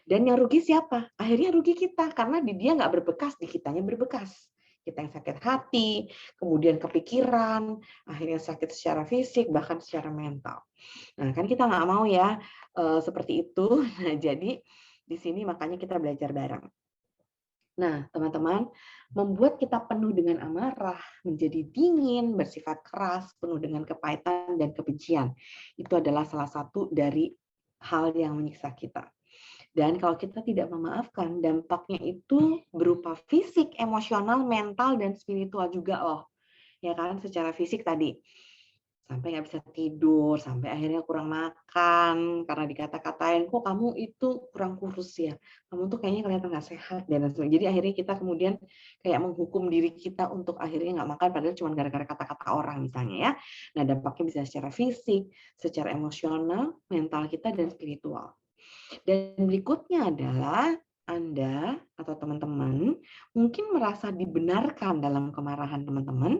Dan yang rugi siapa? Akhirnya rugi kita, karena di dia nggak berbekas, di kitanya berbekas. Kita yang sakit hati, kemudian kepikiran, akhirnya sakit secara fisik, bahkan secara mental. Nah, kan kita nggak mau ya seperti itu. Nah, jadi di sini makanya kita belajar bareng. Nah, teman-teman, membuat kita penuh dengan amarah, menjadi dingin, bersifat keras, penuh dengan kepahitan dan kebencian. Itu adalah salah satu dari hal yang menyiksa kita. Dan kalau kita tidak memaafkan, dampaknya itu berupa fisik, emosional, mental, dan spiritual juga loh. Ya kan, secara fisik tadi. Sampai nggak bisa tidur, sampai akhirnya kurang makan, karena dikata-katain, kok kamu itu kurang kurus ya, kamu tuh kayaknya kelihatan nggak sehat, dan sebagainya. Jadi akhirnya kita kemudian kayak menghukum diri kita untuk akhirnya nggak makan, padahal cuma gara-gara kata-kata orang misalnya ya. Nah, dampaknya bisa secara fisik, secara emosional, mental kita, dan spiritual. Dan berikutnya adalah Anda atau teman-teman mungkin merasa dibenarkan dalam kemarahan teman-teman,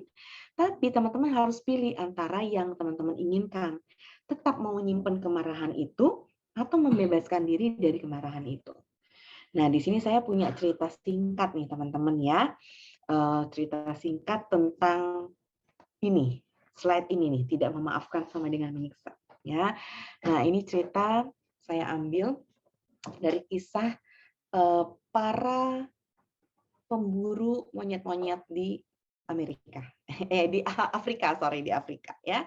tapi teman-teman harus pilih antara yang teman-teman inginkan. Tetap mau menyimpan kemarahan itu atau membebaskan diri dari kemarahan itu. Nah, di sini saya punya cerita singkat nih teman-teman ya. Cerita singkat tentang ini, slide ini nih, tidak memaafkan sama dengan menyiksa. Ya. Nah, ini cerita saya ambil dari kisah para pemburu monyet-monyet di Amerika, di Afrika, sorry, di Afrika ya.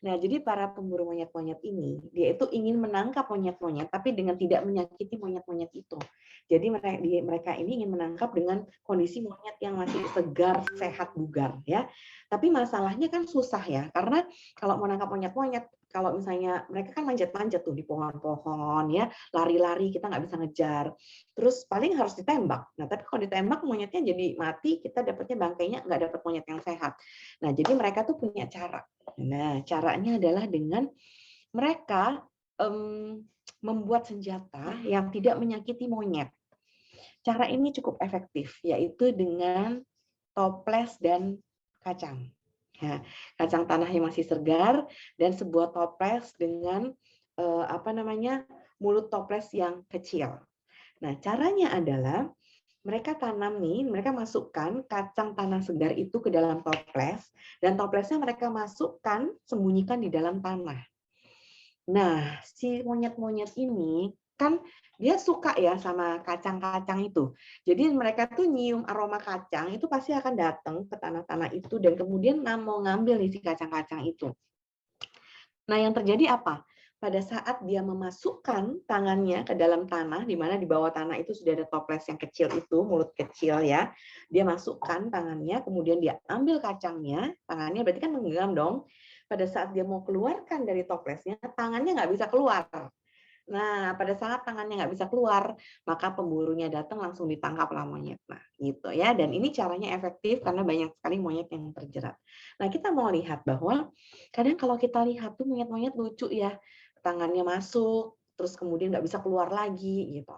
Nah, jadi para pemburu monyet-monyet ini, dia itu ingin menangkap monyet-monyet, tapi dengan tidak menyakiti monyet-monyet itu. Jadi mereka ini ingin menangkap dengan kondisi monyet yang masih segar, sehat, bugar ya. Tapi masalahnya kan susah ya, karena kalau menangkap monyet-monyet, kalau misalnya mereka kan manjat-manjat tuh di pohon-pohon ya, lari-lari kita nggak bisa ngejar. Terus paling harus ditembak. Nah, tapi kalau ditembak monyetnya jadi mati, kita dapatnya bangkainya nggak dapat monyet yang sehat. Nah, jadi mereka tuh punya cara. Nah, caranya adalah dengan mereka membuat senjata yang tidak menyakiti monyet. Cara ini cukup efektif, yaitu dengan toples dan kacang. Nah, kacang tanah yang masih segar dan sebuah toples dengan mulut toples yang kecil. Nah, caranya adalah mereka tanam nih, mereka masukkan kacang tanah segar itu ke dalam toples, dan toplesnya mereka masukkan, sembunyikan di dalam tanah. Nah, si monyet-monyet ini kan dia suka ya sama kacang-kacang itu. Jadi mereka tuh nyium aroma kacang itu pasti akan datang ke tanah-tanah itu dan kemudian mau ngambil nih si kacang-kacang itu. Nah, yang terjadi apa? Pada saat dia memasukkan tangannya ke dalam tanah, di mana di bawah tanah itu sudah ada toples yang kecil itu, mulut kecil ya. Dia masukkan tangannya, kemudian dia ambil kacangnya, tangannya berarti kan menggenggam dong. Pada saat dia mau keluarkan dari toplesnya, tangannya nggak bisa keluar. Nah, pada saat tangannya nggak bisa keluar, maka pemburunya datang langsung ditangkaplah monyet. Nah, gitu ya. Dan ini caranya efektif karena banyak sekali monyet yang terjerat. Nah, kita mau lihat bahwa kadang kalau kita lihat tuh monyet-monyet lucu ya, tangannya masuk, terus kemudian nggak bisa keluar lagi gitu.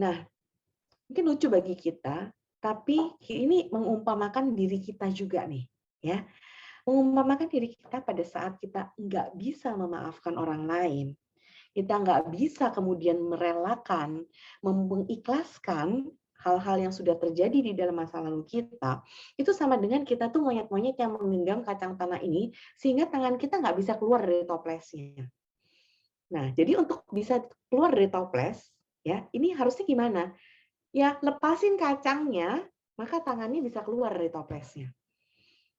Nah, mungkin lucu bagi kita, tapi ini mengumpamakan diri kita juga nih, ya. Mengumpamakan diri kita pada saat kita nggak bisa memaafkan orang lain, kita nggak bisa kemudian merelakan, mengikhlaskan hal-hal yang sudah terjadi di dalam masa lalu kita, itu sama dengan kita tuh monyet-monyet yang menggenggam kacang tanah ini, sehingga tangan kita nggak bisa keluar dari toplesnya. Nah, jadi untuk bisa keluar dari toples, ya ini harusnya gimana? Ya lepasin kacangnya, maka tangannya bisa keluar dari toplesnya.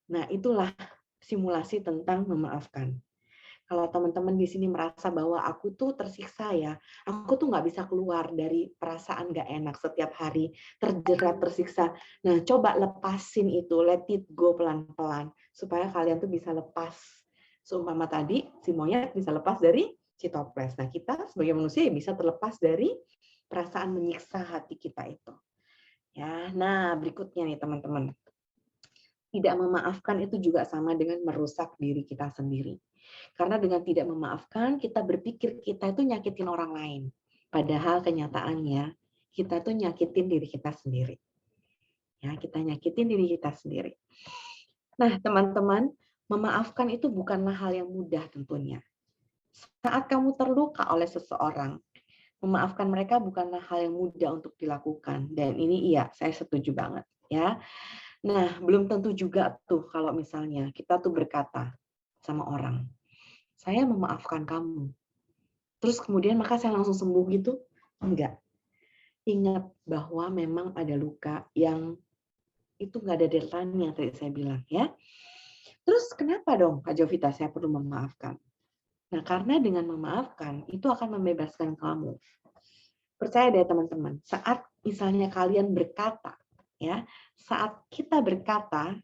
Nah, itulah simulasi tentang memaafkan. Kalau teman-teman di sini merasa bahwa aku tuh tersiksa ya, aku tuh nggak bisa keluar dari perasaan nggak enak setiap hari, terjerat, tersiksa. Nah, coba lepasin itu, let it go pelan-pelan, supaya kalian tuh bisa lepas. Seumpama tadi, si monyet bisa lepas dari si toples. Nah, kita sebagai manusia ya bisa terlepas dari perasaan menyiksa hati kita itu. Ya, nah berikutnya nih teman-teman. Tidak memaafkan itu juga sama dengan merusak diri kita sendiri. Karena dengan tidak memaafkan, kita berpikir kita itu nyakitin orang lain. Padahal kenyataannya, kita tuh nyakitin diri kita sendiri. Ya, kita nyakitin diri kita sendiri. Nah, teman-teman, memaafkan itu bukanlah hal yang mudah tentunya. Saat kamu terluka oleh seseorang, memaafkan mereka bukanlah hal yang mudah untuk dilakukan. Dan ini iya, saya setuju banget. Ya. Nah, belum tentu juga tuh kalau misalnya kita tuh berkata sama orang, saya memaafkan kamu. Terus kemudian maka saya langsung sembuh gitu? Enggak. Ingat bahwa memang ada luka yang itu nggak ada deadline-nya tadi saya bilang ya. Terus kenapa dong Kak Jovita saya perlu memaafkan? Nah, karena dengan memaafkan itu akan membebaskan kamu. Percaya deh teman-teman, saat misalnya kalian berkata, ya, saat kita berkata,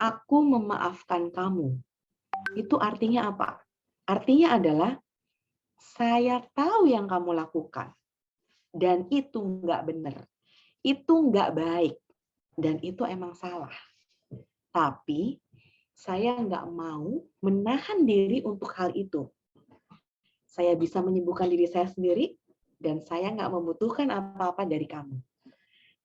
aku memaafkan kamu, itu artinya apa? Artinya adalah saya tahu yang kamu lakukan dan itu nggak benar, itu nggak baik dan itu emang salah. Tapi saya nggak mau menahan diri untuk hal itu. Saya bisa menyembuhkan diri saya sendiri dan saya nggak membutuhkan apa-apa dari kamu.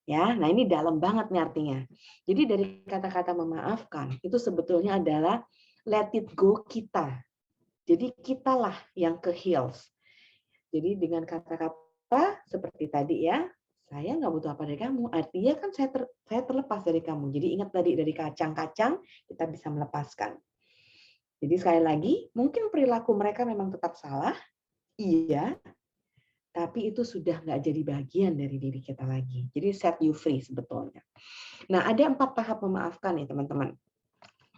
Ya, nah ini dalam banget nih artinya. Jadi dari kata-kata memaafkan itu sebetulnya adalah let it go kita. Jadi kitalah yang ke heals. Jadi dengan kata-kata seperti tadi ya, saya nggak butuh apa dari kamu. Artinya kan saya terlepas dari kamu. Jadi ingat tadi dari kacang-kacang kita bisa melepaskan. Jadi sekali lagi, mungkin perilaku mereka memang tetap salah, iya, tapi itu sudah nggak jadi bagian dari diri kita lagi. Jadi set you free sebetulnya. Nah, ada 4 tahap memaafkan nih teman-teman.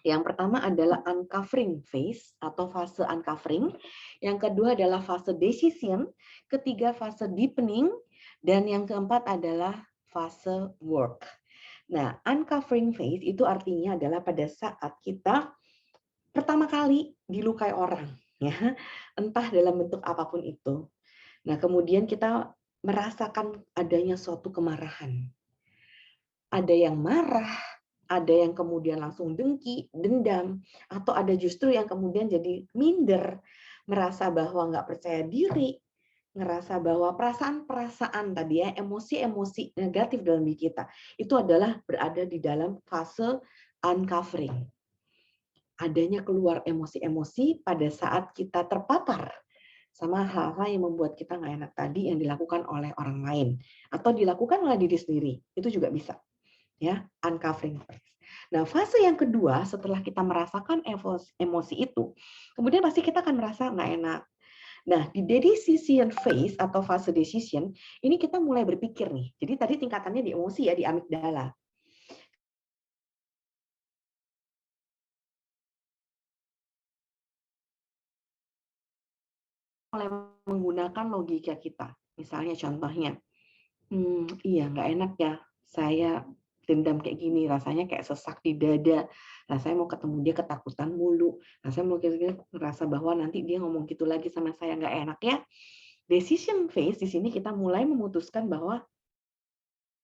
Yang pertama adalah uncovering phase atau fase uncovering. Yang kedua adalah fase decision. Ketiga fase deepening. Dan yang keempat adalah fase work. Nah, uncovering phase itu artinya adalah pada saat kita pertama kali dilukai orang, ya, entah dalam bentuk apapun itu. Nah, kemudian kita merasakan adanya suatu kemarahan. Ada yang marah, ada yang kemudian langsung dengki, dendam, atau ada justru yang kemudian jadi minder, merasa bahwa nggak percaya diri, ngerasa bahwa perasaan-perasaan tadi ya, emosi-emosi negatif dalam diri kita, itu adalah berada di dalam fase uncovering. Adanya keluar emosi-emosi pada saat kita terpapar sama hal-hal yang membuat kita nggak enak tadi yang dilakukan oleh orang lain atau dilakukan oleh diri sendiri, itu juga bisa ya uncovering. Nah, fase yang kedua setelah kita merasakan emosi itu, kemudian pasti kita akan merasa nggak enak. Nah, di decision phase atau fase decision, ini kita mulai berpikir nih. Jadi tadi tingkatannya di emosi ya, di amigdala. Mulai menggunakan logika kita. Misalnya contohnya, iya nggak enak ya, saya dendam kayak gini, rasanya kayak sesak di dada, rasanya mau ketemu dia ketakutan mulu, rasanya mau ngerasa bahwa nanti dia ngomong gitu lagi sama saya, nggak enak ya. Decision phase di sini kita mulai memutuskan bahwa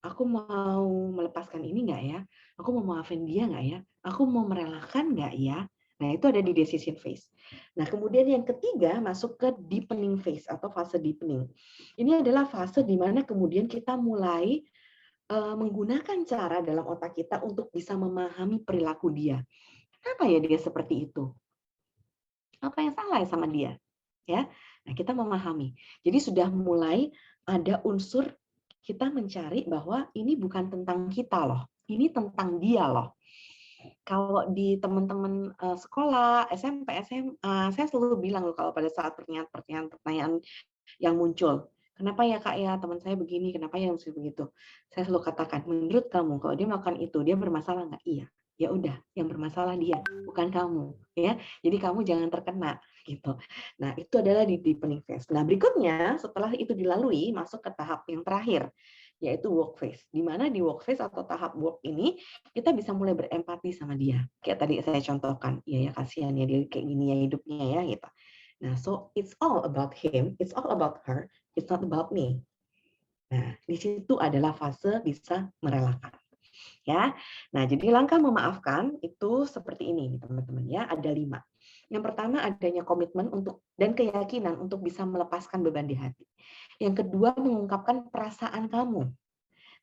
aku mau melepaskan ini nggak ya? Aku mau maafin dia nggak ya? Aku mau merelakan nggak ya? Nah, itu ada di decision phase. Nah, kemudian yang ketiga masuk ke deepening phase atau fase deepening. Ini adalah fase di mana kemudian kita mulai menggunakan cara dalam otak kita untuk bisa memahami perilaku dia. Kenapa ya dia seperti itu? Apa yang salah ya sama dia? Ya. Nah, kita memahami. Jadi sudah mulai ada unsur kita mencari bahwa ini bukan tentang kita loh. Ini tentang dia loh. Kalau di teman-teman sekolah, SMP, SMA, saya selalu bilang loh kalau pada saat pertanyaan-pertanyaan yang muncul, kenapa ya Kak ya teman saya begini, kenapa ya mesti begitu? Saya selalu katakan, menurut kamu kalau dia melakukan itu, dia bermasalah nggak? Iya. Ya udah, yang bermasalah dia, bukan kamu, ya. Jadi kamu jangan terkena, gitu. Nah, itu adalah di deepening phase. Nah, berikutnya setelah itu dilalui, masuk ke tahap yang terakhir, yaitu work phase. Di mana di work phase atau tahap work ini kita bisa mulai berempati sama dia. Kayak tadi saya contohkan, ya kasihan ya dia kayak gini ya hidupnya ya gitu. Nah, so it's all about him, it's all about her, it's not about me. Nah, di situ adalah fase bisa merelakan. Ya, nah jadi langkah memaafkan itu seperti ini, teman-teman ya, ada 5. Yang pertama adanya komitmen untuk dan keyakinan untuk bisa melepaskan beban di hati. Yang kedua mengungkapkan perasaan kamu.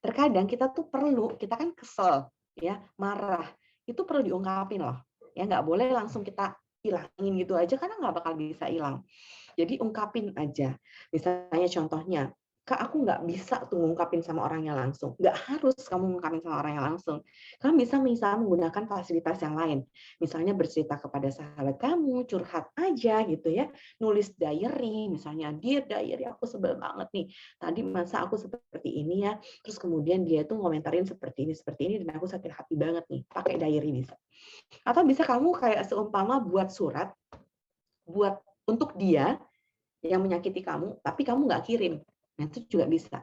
Terkadang kita tuh perlu, kita kan kesel, ya, marah, itu perlu diungkapin loh. Ya nggak boleh langsung kita hilangin gitu aja karena nggak bakal bisa hilang. Jadi ungkapin aja. Misalnya contohnya, Kak aku nggak bisa tuh ngungkapin sama orangnya langsung. Nggak harus kamu ngungkapin sama orangnya langsung. Kamu bisa menggunakan fasilitas yang lain. Misalnya bercerita kepada sahabat kamu, curhat aja gitu ya. Nulis diary, misalnya, Dear diary aku sebel banget nih. Tadi masa aku seperti ini ya. Terus kemudian dia tuh ngomentarin seperti ini, dan aku sakit hati banget nih. Pakai diary bisa. Atau bisa kamu kayak seumpama buat surat, buat untuk dia, yang menyakiti kamu, tapi kamu nggak kirim. Nah, itu juga bisa.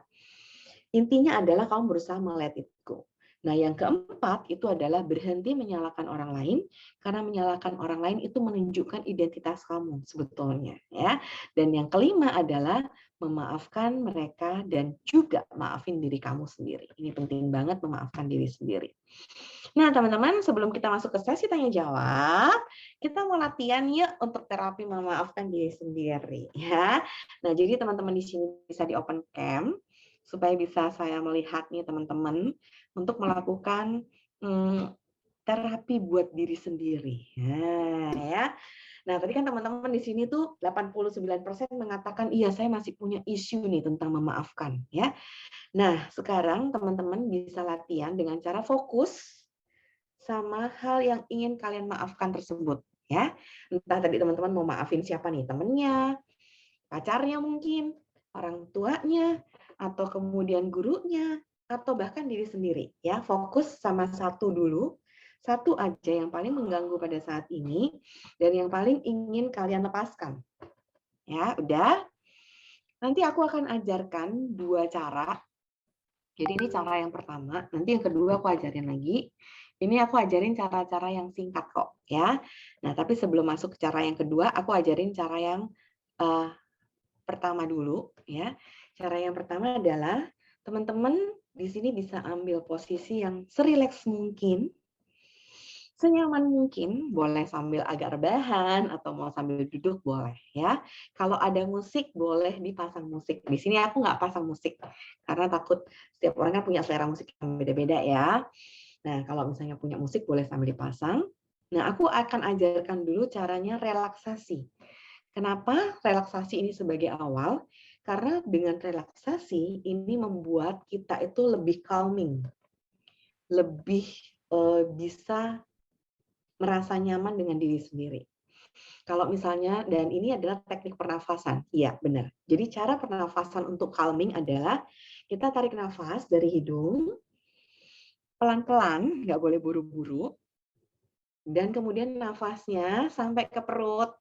Intinya adalah kamu berusaha let it go. Nah, yang keempat itu adalah berhenti menyalahkan orang lain, karena menyalahkan orang lain itu menunjukkan identitas kamu sebetulnya, ya. Dan yang kelima adalah memaafkan mereka dan juga maafin diri kamu sendiri. Ini penting banget memaafkan diri sendiri. Nah, teman-teman, sebelum kita masuk ke sesi tanya jawab, kita mau latihan yuk untuk terapi memaafkan diri sendiri, ya. Nah, jadi teman-teman di sini bisa di open cam supaya bisa saya melihat nih teman-teman untuk melakukan terapi buat diri sendiri. Nah, ya. Nah, tadi kan teman-teman di sini tuh 89% mengatakan iya saya masih punya isu nih tentang memaafkan, ya. Nah, sekarang teman-teman bisa latihan dengan cara fokus sama hal yang ingin kalian maafkan tersebut, ya. Entah tadi teman-teman mau maafin siapa nih, temennya, pacarnya mungkin, orang tuanya, atau kemudian gurunya, atau bahkan diri sendiri, ya. Fokus sama satu dulu, satu aja yang paling mengganggu pada saat ini, dan yang paling ingin kalian lepaskan. Ya, udah. Nanti aku akan ajarkan 2 cara. Jadi ini cara yang pertama, nanti yang kedua aku ajarin lagi. Ini aku ajarin cara-cara yang singkat kok, ya. Nah, tapi sebelum masuk ke cara yang kedua, aku ajarin cara yang pertama dulu, ya. Cara yang pertama adalah teman-teman di sini bisa ambil posisi yang serileks mungkin, senyaman mungkin, boleh sambil agak rebahan atau mau sambil duduk boleh, ya. Kalau ada musik boleh dipasang musik. Di sini aku nggak pasang musik karena takut setiap orang kan punya selera musik yang beda-beda ya. Nah, kalau misalnya punya musik boleh sambil dipasang. Nah, aku akan ajarkan dulu caranya relaksasi. Kenapa relaksasi ini sebagai awal? Karena dengan relaksasi ini membuat kita itu lebih calming, lebih bisa merasa nyaman dengan diri sendiri. Kalau misalnya, dan ini adalah teknik pernafasan, iya benar. Jadi cara pernafasan untuk calming adalah kita tarik nafas dari hidung, pelan-pelan, nggak boleh buru-buru, dan kemudian nafasnya sampai ke perut,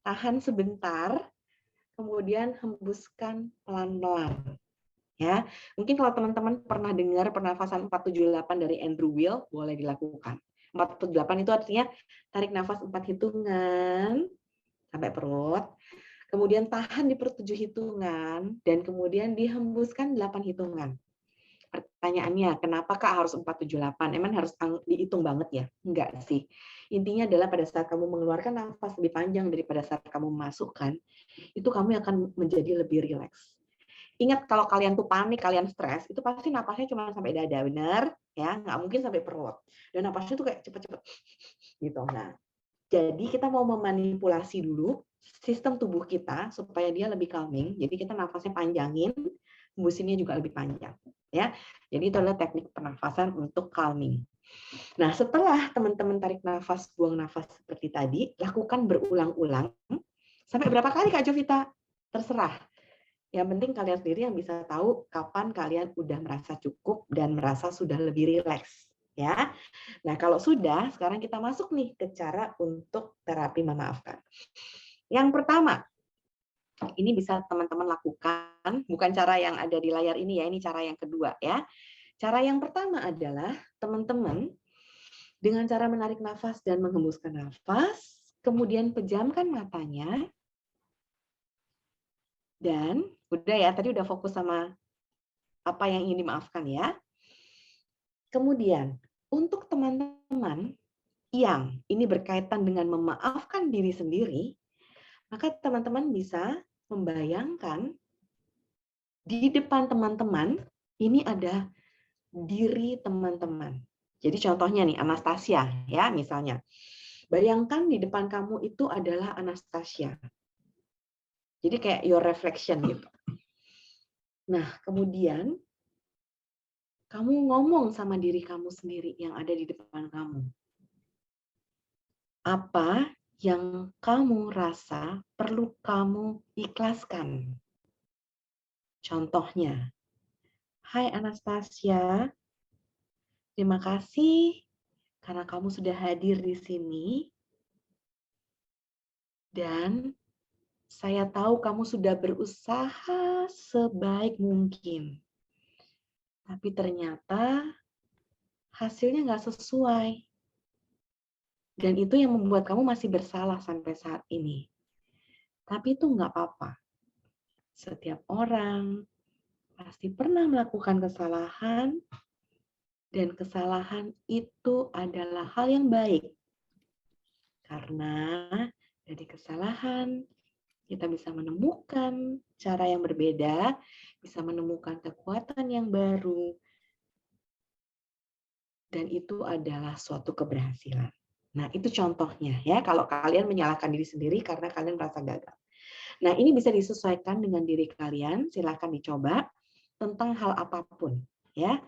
tahan sebentar, kemudian hembuskan pelan-pelan. Ya, mungkin kalau teman-teman pernah dengar pernafasan 478 dari Andrew Weil, boleh dilakukan. 478 itu artinya tarik nafas 4 hitungan sampai perut, kemudian tahan di perut 7 hitungan, dan kemudian dihembuskan 8 hitungan. Pertanyaannya, kenapa Kak harus 478? Emang harus dihitung banget ya? Enggak sih. Intinya adalah pada saat kamu mengeluarkan nafas lebih panjang daripada saat kamu memasukkan, itu kamu akan menjadi lebih rileks. Ingat kalau kalian tuh panik, kalian stres, itu pasti napasnya cuma sampai dada, benar? Ya, nggak mungkin sampai perut. Dan napasnya tuh kayak cepet-cepet gitu. Nah, jadi kita mau memanipulasi dulu sistem tubuh kita supaya dia lebih calming. Jadi kita nafasnya panjangin, hembusinnya juga lebih panjang. Ya, jadi itu adalah teknik pernafasan untuk calming. Nah, setelah teman-teman tarik nafas, buang nafas seperti tadi, lakukan berulang-ulang. Sampai berapa kali Kak Jovita? Terserah. Yang penting kalian sendiri yang bisa tahu kapan kalian udah merasa cukup dan merasa sudah lebih rileks. Ya. Nah, kalau sudah, sekarang kita masuk nih ke cara untuk terapi memaafkan. Yang pertama, ini bisa teman-teman lakukan, bukan cara yang ada di layar ini ya, ini cara yang kedua ya. Cara yang pertama adalah teman-teman dengan cara menarik nafas dan menghembuskan nafas, kemudian pejamkan matanya, dan udah ya, tadi udah fokus sama apa yang ingin dimaafkan ya. Kemudian, untuk teman-teman yang ini berkaitan dengan memaafkan diri sendiri, maka teman-teman bisa membayangkan di depan teman-teman ini ada diri teman-teman. Jadi contohnya nih Anastasia ya misalnya. Bayangkan di depan kamu itu adalah Anastasia. Jadi kayak your reflection gitu. Nah, kemudian kamu ngomong sama diri kamu sendiri yang ada di depan kamu. Apa yang kamu rasa perlu kamu ikhlaskan? Contohnya, hai Anastasia, terima kasih karena kamu sudah hadir di sini dan saya tahu kamu sudah berusaha sebaik mungkin. Tapi ternyata hasilnya nggak sesuai. Dan itu yang membuat kamu masih bersalah sampai saat ini. Tapi itu nggak apa-apa. Setiap orang pasti pernah melakukan kesalahan, dan kesalahan itu adalah hal yang baik. Karena dari kesalahan, kita bisa menemukan cara yang berbeda, bisa menemukan kekuatan yang baru, dan itu adalah suatu keberhasilan. Nah, itu contohnya ya, kalau kalian menyalahkan diri sendiri karena kalian merasa gagal. Nah, ini bisa disesuaikan dengan diri kalian, silakan dicoba tentang hal apapun ya.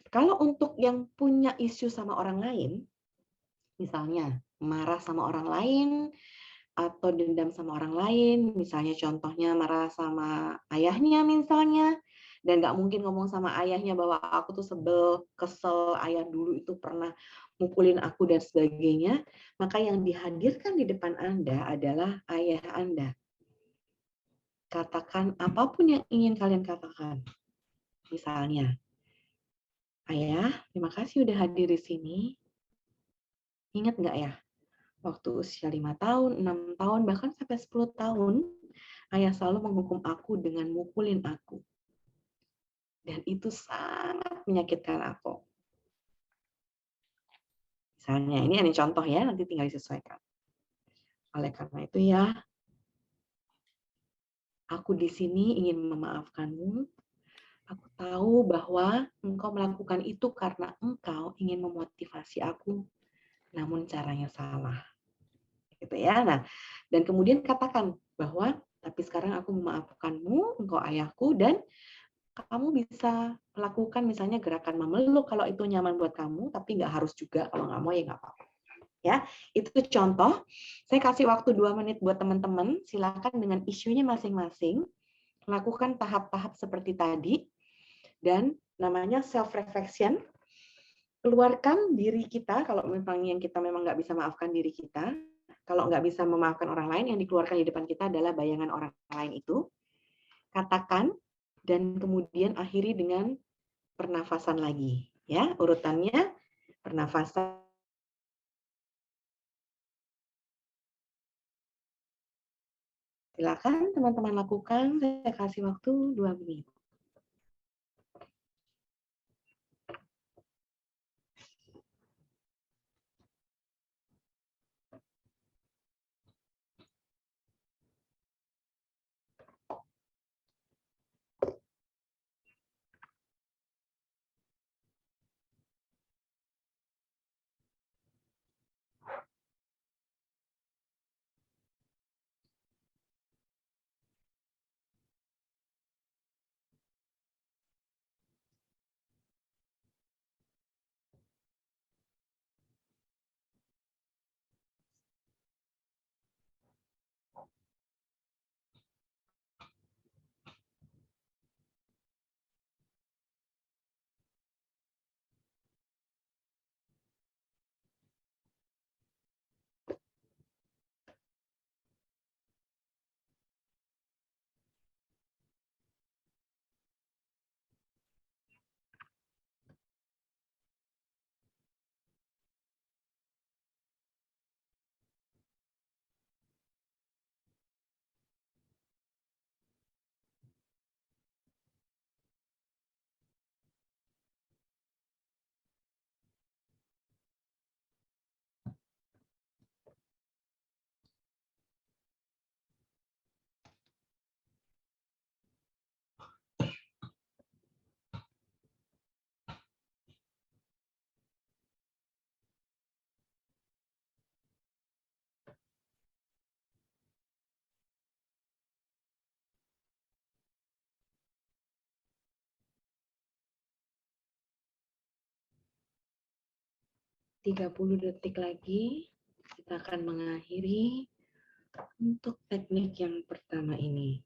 Kalau untuk yang punya isu sama orang lain, misalnya marah sama orang lain atau dendam sama orang lain, misalnya contohnya marah sama ayahnya misalnya, dan nggak mungkin ngomong sama ayahnya bahwa aku tuh sebel, kesel, ayah dulu itu pernah mukulin aku dan sebagainya, maka yang dihadirkan di depan Anda adalah ayah Anda. Katakan apapun yang ingin kalian katakan. Misalnya, ayah, terima kasih udah hadir di sini. Ingat nggak ya, waktu usia 5 tahun, 6 tahun, bahkan sampai 10 tahun, ayah selalu menghukum aku dengan mukulin aku. Dan itu sangat menyakitkan aku. Misalnya, ini contoh ya, nanti tinggal disesuaikan. Oleh karena itu ya, aku di sini ingin memaafkanmu. Aku tahu bahwa engkau melakukan itu karena engkau ingin memotivasi aku, namun caranya salah. Gitu ya. Nah, dan kemudian katakan bahwa tapi sekarang aku memaafkanmu, engkau ayahku, dan kamu bisa melakukan misalnya gerakan memeluk kalau itu nyaman buat kamu, tapi nggak harus juga, kalau nggak mau ya nggak apa-apa. Ya, itu contoh. Saya kasih waktu 2 menit buat teman-teman, silakan dengan isunya masing-masing, lakukan tahap-tahap seperti tadi, dan namanya self-reflection, keluarkan diri kita, kalau memang yang kita memang nggak bisa maafkan diri kita, kalau nggak bisa memaafkan orang lain, yang dikeluarkan di depan kita adalah bayangan orang lain itu, katakan, dan kemudian akhiri dengan pernafasan lagi. Ya, urutannya pernafasan. Silakan teman-teman lakukan, saya kasih waktu 2 menit. 30 detik lagi, kita akan mengakhiri untuk teknik yang pertama ini.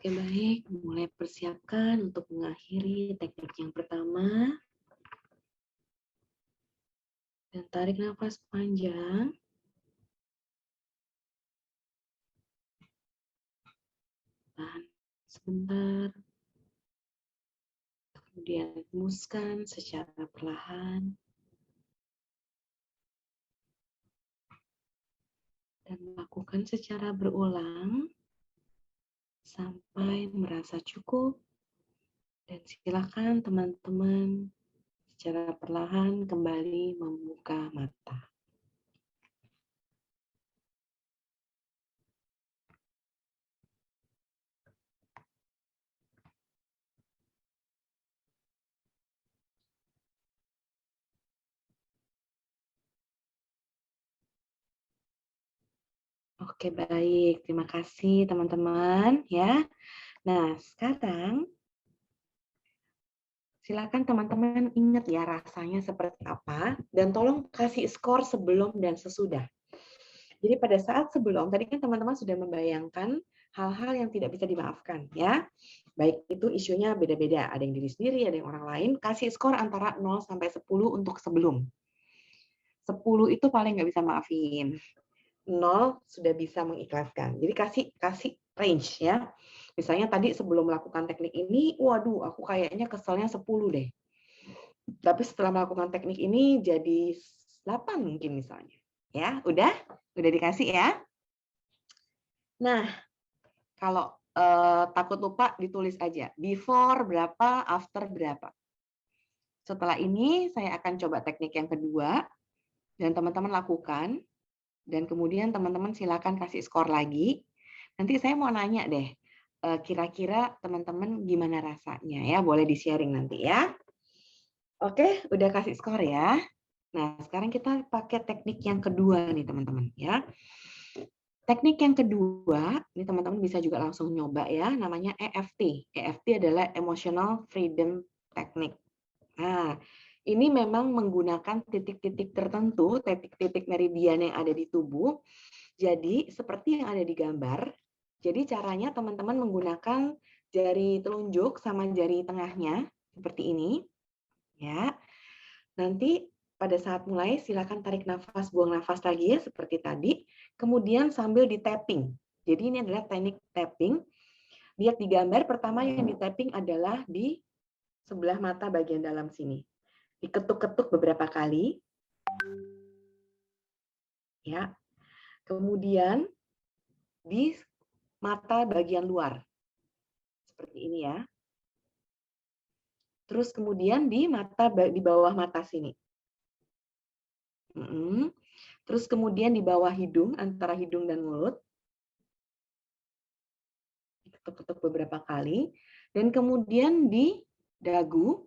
Oke, baik, mulai persiapkan untuk mengakhiri teknik yang pertama. Dan tarik nafas panjang. Tahan sebentar. Kemudian hembuskan secara perlahan. Dan lakukan secara berulang sampai merasa cukup. Dan silakan teman-teman secara perlahan kembali membuka mata. Oke, baik. Terima kasih teman-teman ya. Nah, sekarang silakan teman-teman ingat ya rasanya seperti apa dan tolong kasih skor sebelum dan sesudah. Jadi pada saat sebelum, tadi kan teman-teman sudah membayangkan hal-hal yang tidak bisa dimaafkan ya. Baik itu isunya beda-beda, ada yang diri sendiri, ada yang orang lain, kasih skor antara 0 sampai 10 untuk sebelum. 10 itu paling nggak bisa maafin. 0 sudah bisa mengikhlaskan. Jadi kasih range ya. Misalnya tadi sebelum melakukan teknik ini, waduh aku kayaknya keselnya 10 deh. Tapi setelah melakukan teknik ini jadi 8 mungkin misalnya. Ya, udah dikasih ya. Nah, kalau takut lupa ditulis aja. Before berapa, after berapa. Setelah ini saya akan coba teknik yang kedua dan teman-teman lakukan dan kemudian teman-teman silakan kasih skor lagi. Nanti saya mau nanya deh, kira-kira teman-teman gimana rasanya ya, boleh di-sharing nanti ya. Oke, udah kasih skor ya. Nah, sekarang kita pakai teknik yang kedua nih teman-teman ya. Teknik yang kedua, ini teman-teman bisa juga langsung nyoba ya, namanya EFT. EFT adalah Emotional Freedom Technique. Nah, ini memang menggunakan titik-titik tertentu, titik-titik meridian yang ada di tubuh. Jadi, seperti yang ada di gambar. Jadi, caranya teman-teman menggunakan jari telunjuk sama jari tengahnya, seperti ini. Ya, nanti pada saat mulai silakan tarik nafas, buang nafas lagi ya seperti tadi. Kemudian sambil di tapping. Jadi ini adalah teknik tapping. Lihat di gambar pertama yang di tapping adalah di sebelah mata bagian dalam sini. Diketuk-ketuk beberapa kali. Ya. Kemudian di mata bagian luar. Seperti ini ya. Terus kemudian di bawah mata sini. Terus kemudian di bawah hidung, antara hidung dan mulut. Ketuk-ketuk beberapa kali. Dan kemudian di dagu.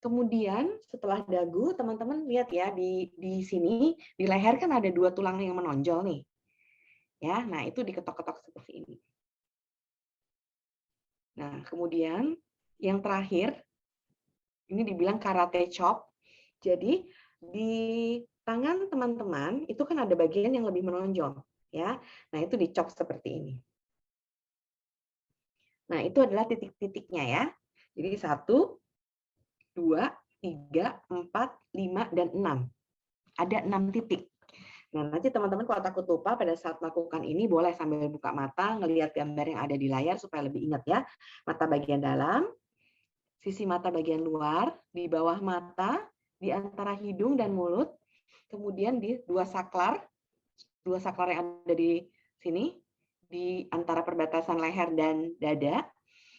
Kemudian setelah dagu, teman-teman lihat ya, di sini, di leher kan ada 2 tulang yang menonjol nih. Ya, nah itu diketok-ketok seperti ini. Nah, kemudian yang terakhir, ini dibilang karate chop. Jadi di tangan teman-teman itu kan ada bagian yang lebih menonjol, ya. Nah, itu dicop seperti ini. Nah, itu adalah titik-titiknya ya. Jadi 1, 2, 3, 4, 5, dan 6. Ada 6 titik. Nah, nanti teman-teman kalau takut lupa pada saat melakukan ini boleh sambil buka mata, ngelihat gambar yang ada di layar supaya lebih ingat ya. Mata bagian dalam, sisi mata bagian luar, di bawah mata, di antara hidung dan mulut, kemudian di dua saklar yang ada di sini, di antara perbatasan leher dan dada,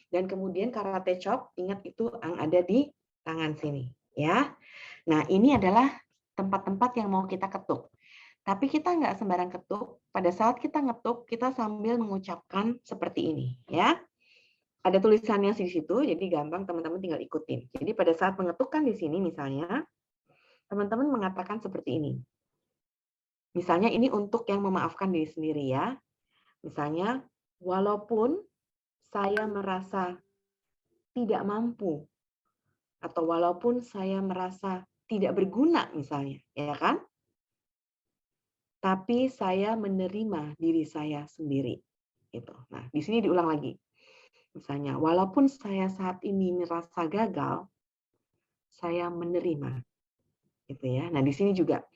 dan kemudian karate chop, ingat itu yang ada di tangan sini. Ya. Nah, ini adalah tempat-tempat yang mau kita ketuk. Tapi kita nggak sembarang ketuk. Pada saat kita ngetuk, kita sambil mengucapkan seperti ini. Ya. Ada tulisannya di situ, jadi gampang teman-teman tinggal ikutin. Jadi pada saat mengetukkan di sini misalnya, teman-teman mengatakan seperti ini. Misalnya ini untuk yang memaafkan diri sendiri ya. Misalnya, walaupun saya merasa tidak mampu, atau walaupun saya merasa tidak berguna misalnya, ya kan? Tapi saya menerima diri saya sendiri. Gitu. Nah, di sini diulang lagi. Misalnya, walaupun saya saat ini merasa gagal, saya menerima. Gitu ya. Nah, di sini juga,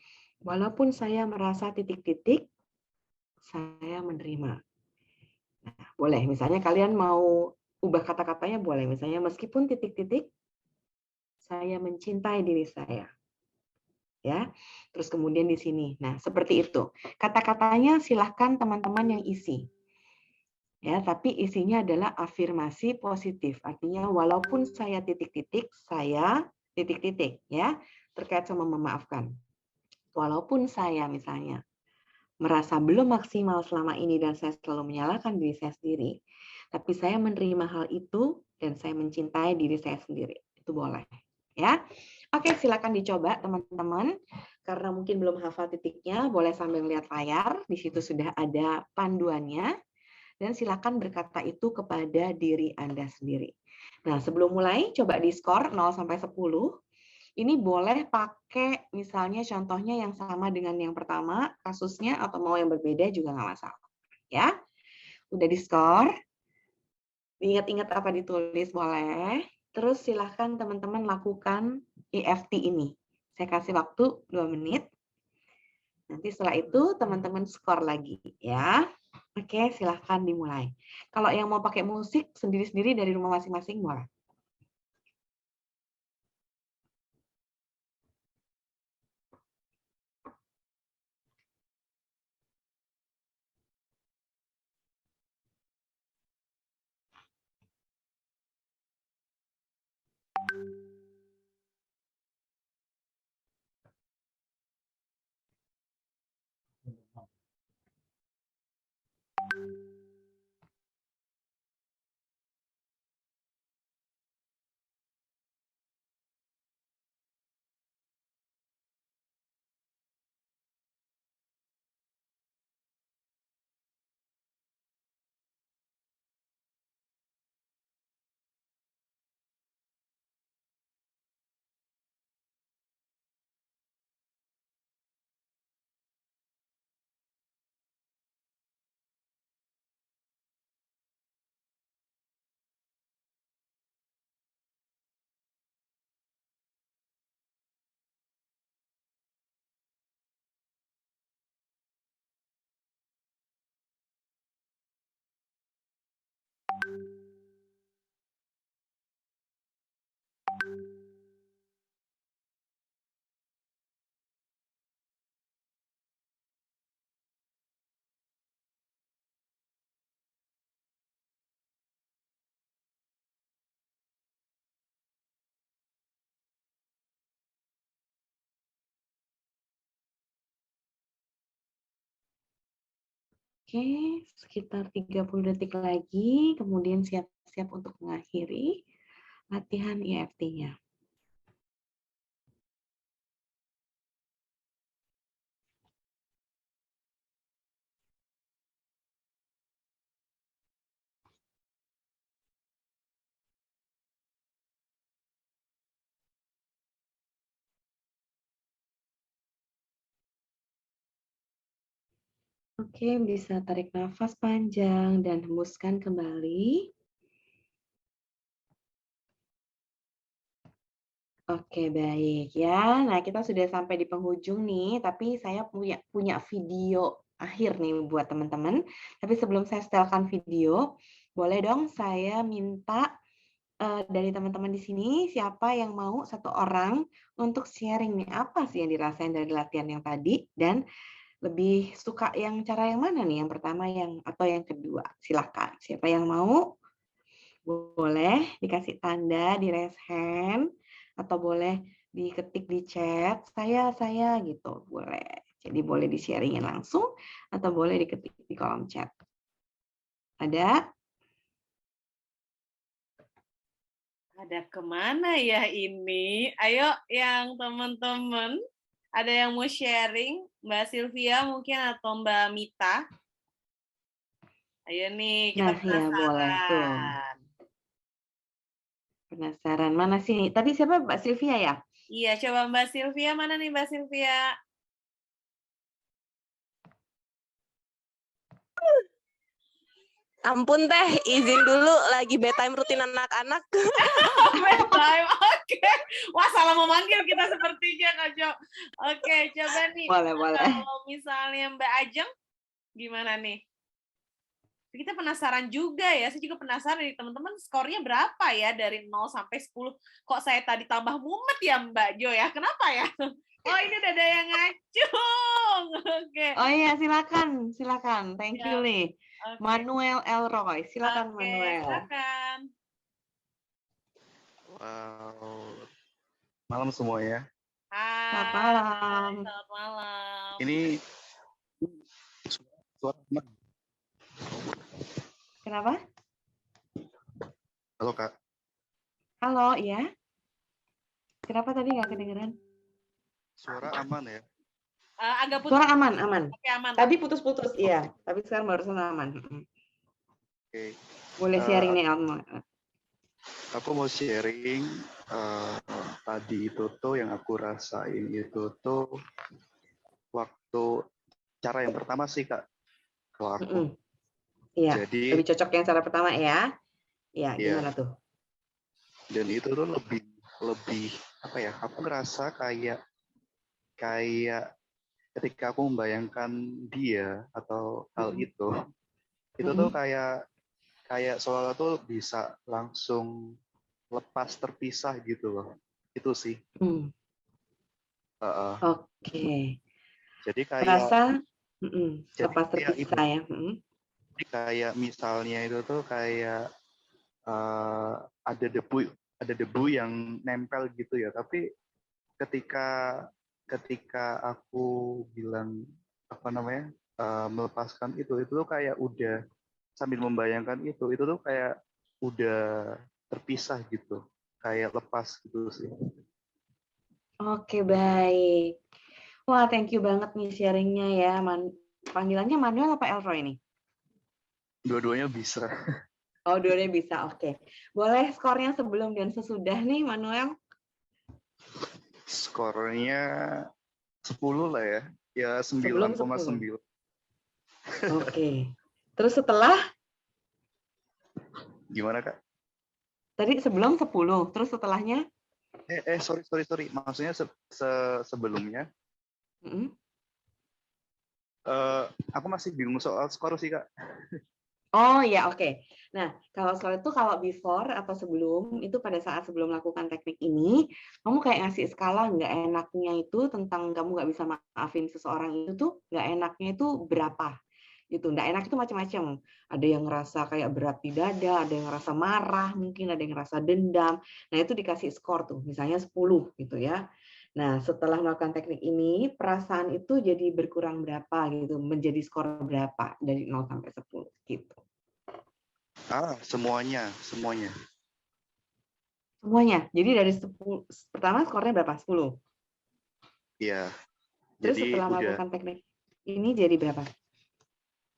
walaupun saya merasa titik-titik, saya menerima. Nah, boleh, misalnya kalian mau ubah kata-katanya boleh. Misalnya, meskipun titik-titik, saya mencintai diri saya. Ya, terus kemudian di sini. Nah, seperti itu. Kata-katanya silahkan teman-teman yang isi. Ya, tapi isinya adalah afirmasi positif. Artinya walaupun saya titik-titik, saya titik-titik ya, terkait sama memaafkan. Walaupun saya misalnya merasa belum maksimal selama ini dan saya selalu menyalahkan diri saya sendiri, tapi saya menerima hal itu dan saya mencintai diri saya sendiri. Itu boleh. Ya. Oke, silakan dicoba teman-teman. Karena mungkin belum hafal titiknya, boleh sambil lihat layar. Di situ sudah ada panduannya. Dan silakan berkata itu kepada diri Anda sendiri. Nah, sebelum mulai, coba di skor 0 sampai 10. Ini boleh pakai misalnya contohnya yang sama dengan yang pertama, kasusnya, atau mau yang berbeda juga nggak masalah. Ya, udah di skor. Ingat-ingat apa ditulis boleh. Terus silahkan teman-teman lakukan EFT ini. Saya kasih waktu 2 menit. Nanti setelah itu teman-teman skor lagi ya. Oke, silahkan dimulai. Kalau yang mau pakai musik sendiri-sendiri dari rumah masing-masing boleh. Oke, sekitar 30 detik lagi, kemudian siap-siap untuk mengakhiri latihan EFT-nya. Oke, bisa tarik nafas panjang dan hembuskan kembali. Oke, baik ya. Nah, kita sudah sampai di penghujung nih, tapi saya punya video akhir nih buat teman-teman. Tapi sebelum saya setelkan video, boleh dong saya minta dari teman-teman di sini siapa yang mau satu orang untuk sharing nih apa sih yang dirasain dari latihan yang tadi dan lebih suka yang cara yang mana nih? Yang pertama atau yang kedua? Silakan. Siapa yang mau? Boleh dikasih tanda di raise hand atau boleh diketik di chat, saya gitu, boleh. Jadi boleh di-sharing-in langsung atau boleh diketik di kolom chat. Ada? Ada kemana ya ini? Ayo yang teman-teman, ada yang mau sharing? Mbak Sylvia mungkin atau Mbak Mita? Ayo nih, kita Nah, ya boleh tuh. penasaran. Penasaran mana sih? Tadi siapa Mbak Sylvia ya? Iya, coba Mbak Sylvia, mana nih Mbak Sylvia? Ampun teh, izin dulu lagi bedtime rutin anak-anak. Bedtime, oke. Wah, salah memanggil kita sepertinya, Kak Jo. Oke, coba nih. Boleh. Kalau misalnya Mbak Ajeng, gimana nih? Kita penasaran juga ya, saya juga penasaran nih teman-teman skornya berapa ya dari 0 sampai 10. Kok saya tadi tambah mumet ya Mbak Jo ya? Kenapa ya? Oh, ini udah ada yang ngacung. Oke. Oh iya, silakan. Thank Siap. you nih. Oke. Manuel Elroy, silakan Oke, Manuel. silakan. Wow. Malam semuanya. Hai. Selamat malam. Selamat malam. Ini suara aman. Kenapa? Halo Kak. Halo, ya. Kenapa tadi nggak kedengeran? Suara aman ya? Agak putus. Suara aman. Oke, aman. Tadi putus-putus, iya. Tapi sekarang barusan aman. Oke. Boleh sharing nih, Alma. Aku mau sharing tadi itu tuh yang aku rasain itu tuh waktu cara yang pertama sih Kak. Kalau aku. Iya, Jadi lebih cocok yang cara pertama ya. Iya, Iya. gimana tuh? Dan itu tuh lebih apa ya? Aku ngerasa kayak ketika aku membayangkan dia atau hal itu tuh kayak seolah tuh bisa langsung lepas terpisah gitu loh. Itu sih. Oke. Jadi kayak Terasa lepas kayak terpisah ya. Jadi kayak misalnya itu tuh kayak ada debu yang nempel gitu ya. Tapi ketika aku bilang apa namanya melepaskan itu tuh kayak udah sambil membayangkan itu tuh kayak udah terpisah gitu, kayak lepas gitu sih. Oke, baik. Wah, thank you banget nih sharingnya ya. Panggilannya Manuel apa Elroy nih? Dua-duanya bisa. Oh, dua-duanya bisa. Oke. Boleh skornya sebelum dan sesudah nih, Manuel? Skornya 10 lah ya. Ya 9,9. Oke. Terus setelah? Gimana, Kak? Tadi sebelum 10, terus setelahnya? Sorry. Maksudnya sebelumnya. Aku masih bingung soal skor sih, Kak. Oh ya, oke. Nah, kalau soal itu kalau before atau sebelum, itu pada saat sebelum melakukan teknik ini, kamu kayak ngasih skala nggak enaknya itu tentang kamu nggak bisa maafin seseorang itu tuh, nggak enaknya itu berapa? Gitu. Nggak enak itu macam-macam. Ada yang ngerasa kayak berat di dada, ada yang ngerasa marah, mungkin ada yang ngerasa dendam. Nah, itu dikasih skor tuh, misalnya 10 gitu ya. Nah, setelah melakukan teknik ini, perasaan itu jadi berkurang berapa gitu, menjadi skor berapa dari 0 sampai 10 gitu. Semuanya. Semuanya. Jadi dari 10 pertama skornya berapa? 10. Iya. Terus Jadi setelah melakukan teknik ini jadi berapa?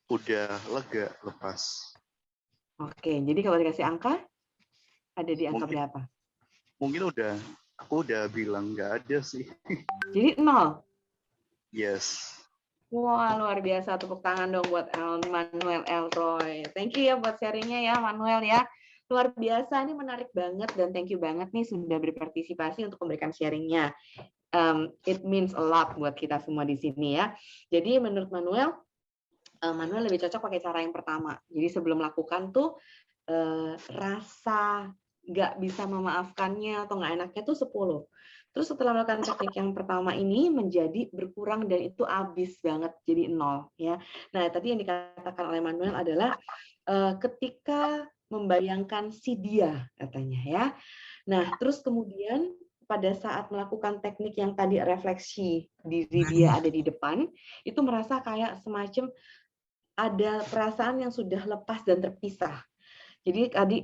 udah lega, lepas. Oke, jadi kalau dikasih angka ada di angka Mungkin berapa? aku udah bilang nggak ada sih. Jadi 0. Yes. Wah, luar biasa. Tepuk tangan dong buat Manuel Elroy. Thank you ya buat sharingnya ya, Manuel ya. Luar biasa, ini menarik banget dan thank you banget nih sudah berpartisipasi untuk memberikan sharingnya. It means a lot buat kita semua di sini ya. Jadi menurut Manuel, Manuel lebih cocok pakai cara yang pertama. Jadi sebelum melakukan tuh rasa nggak bisa memaafkannya atau nggak enaknya tuh 10. Terus setelah melakukan teknik yang pertama ini menjadi berkurang dan itu habis banget jadi 0 ya. Nah, tadi yang dikatakan oleh Manuel adalah ketika membayangkan si dia katanya ya. Nah, terus kemudian pada saat melakukan teknik yang tadi refleksi diri dia ada di depan, itu merasa kayak semacam ada perasaan yang sudah lepas dan terpisah. Jadi tadi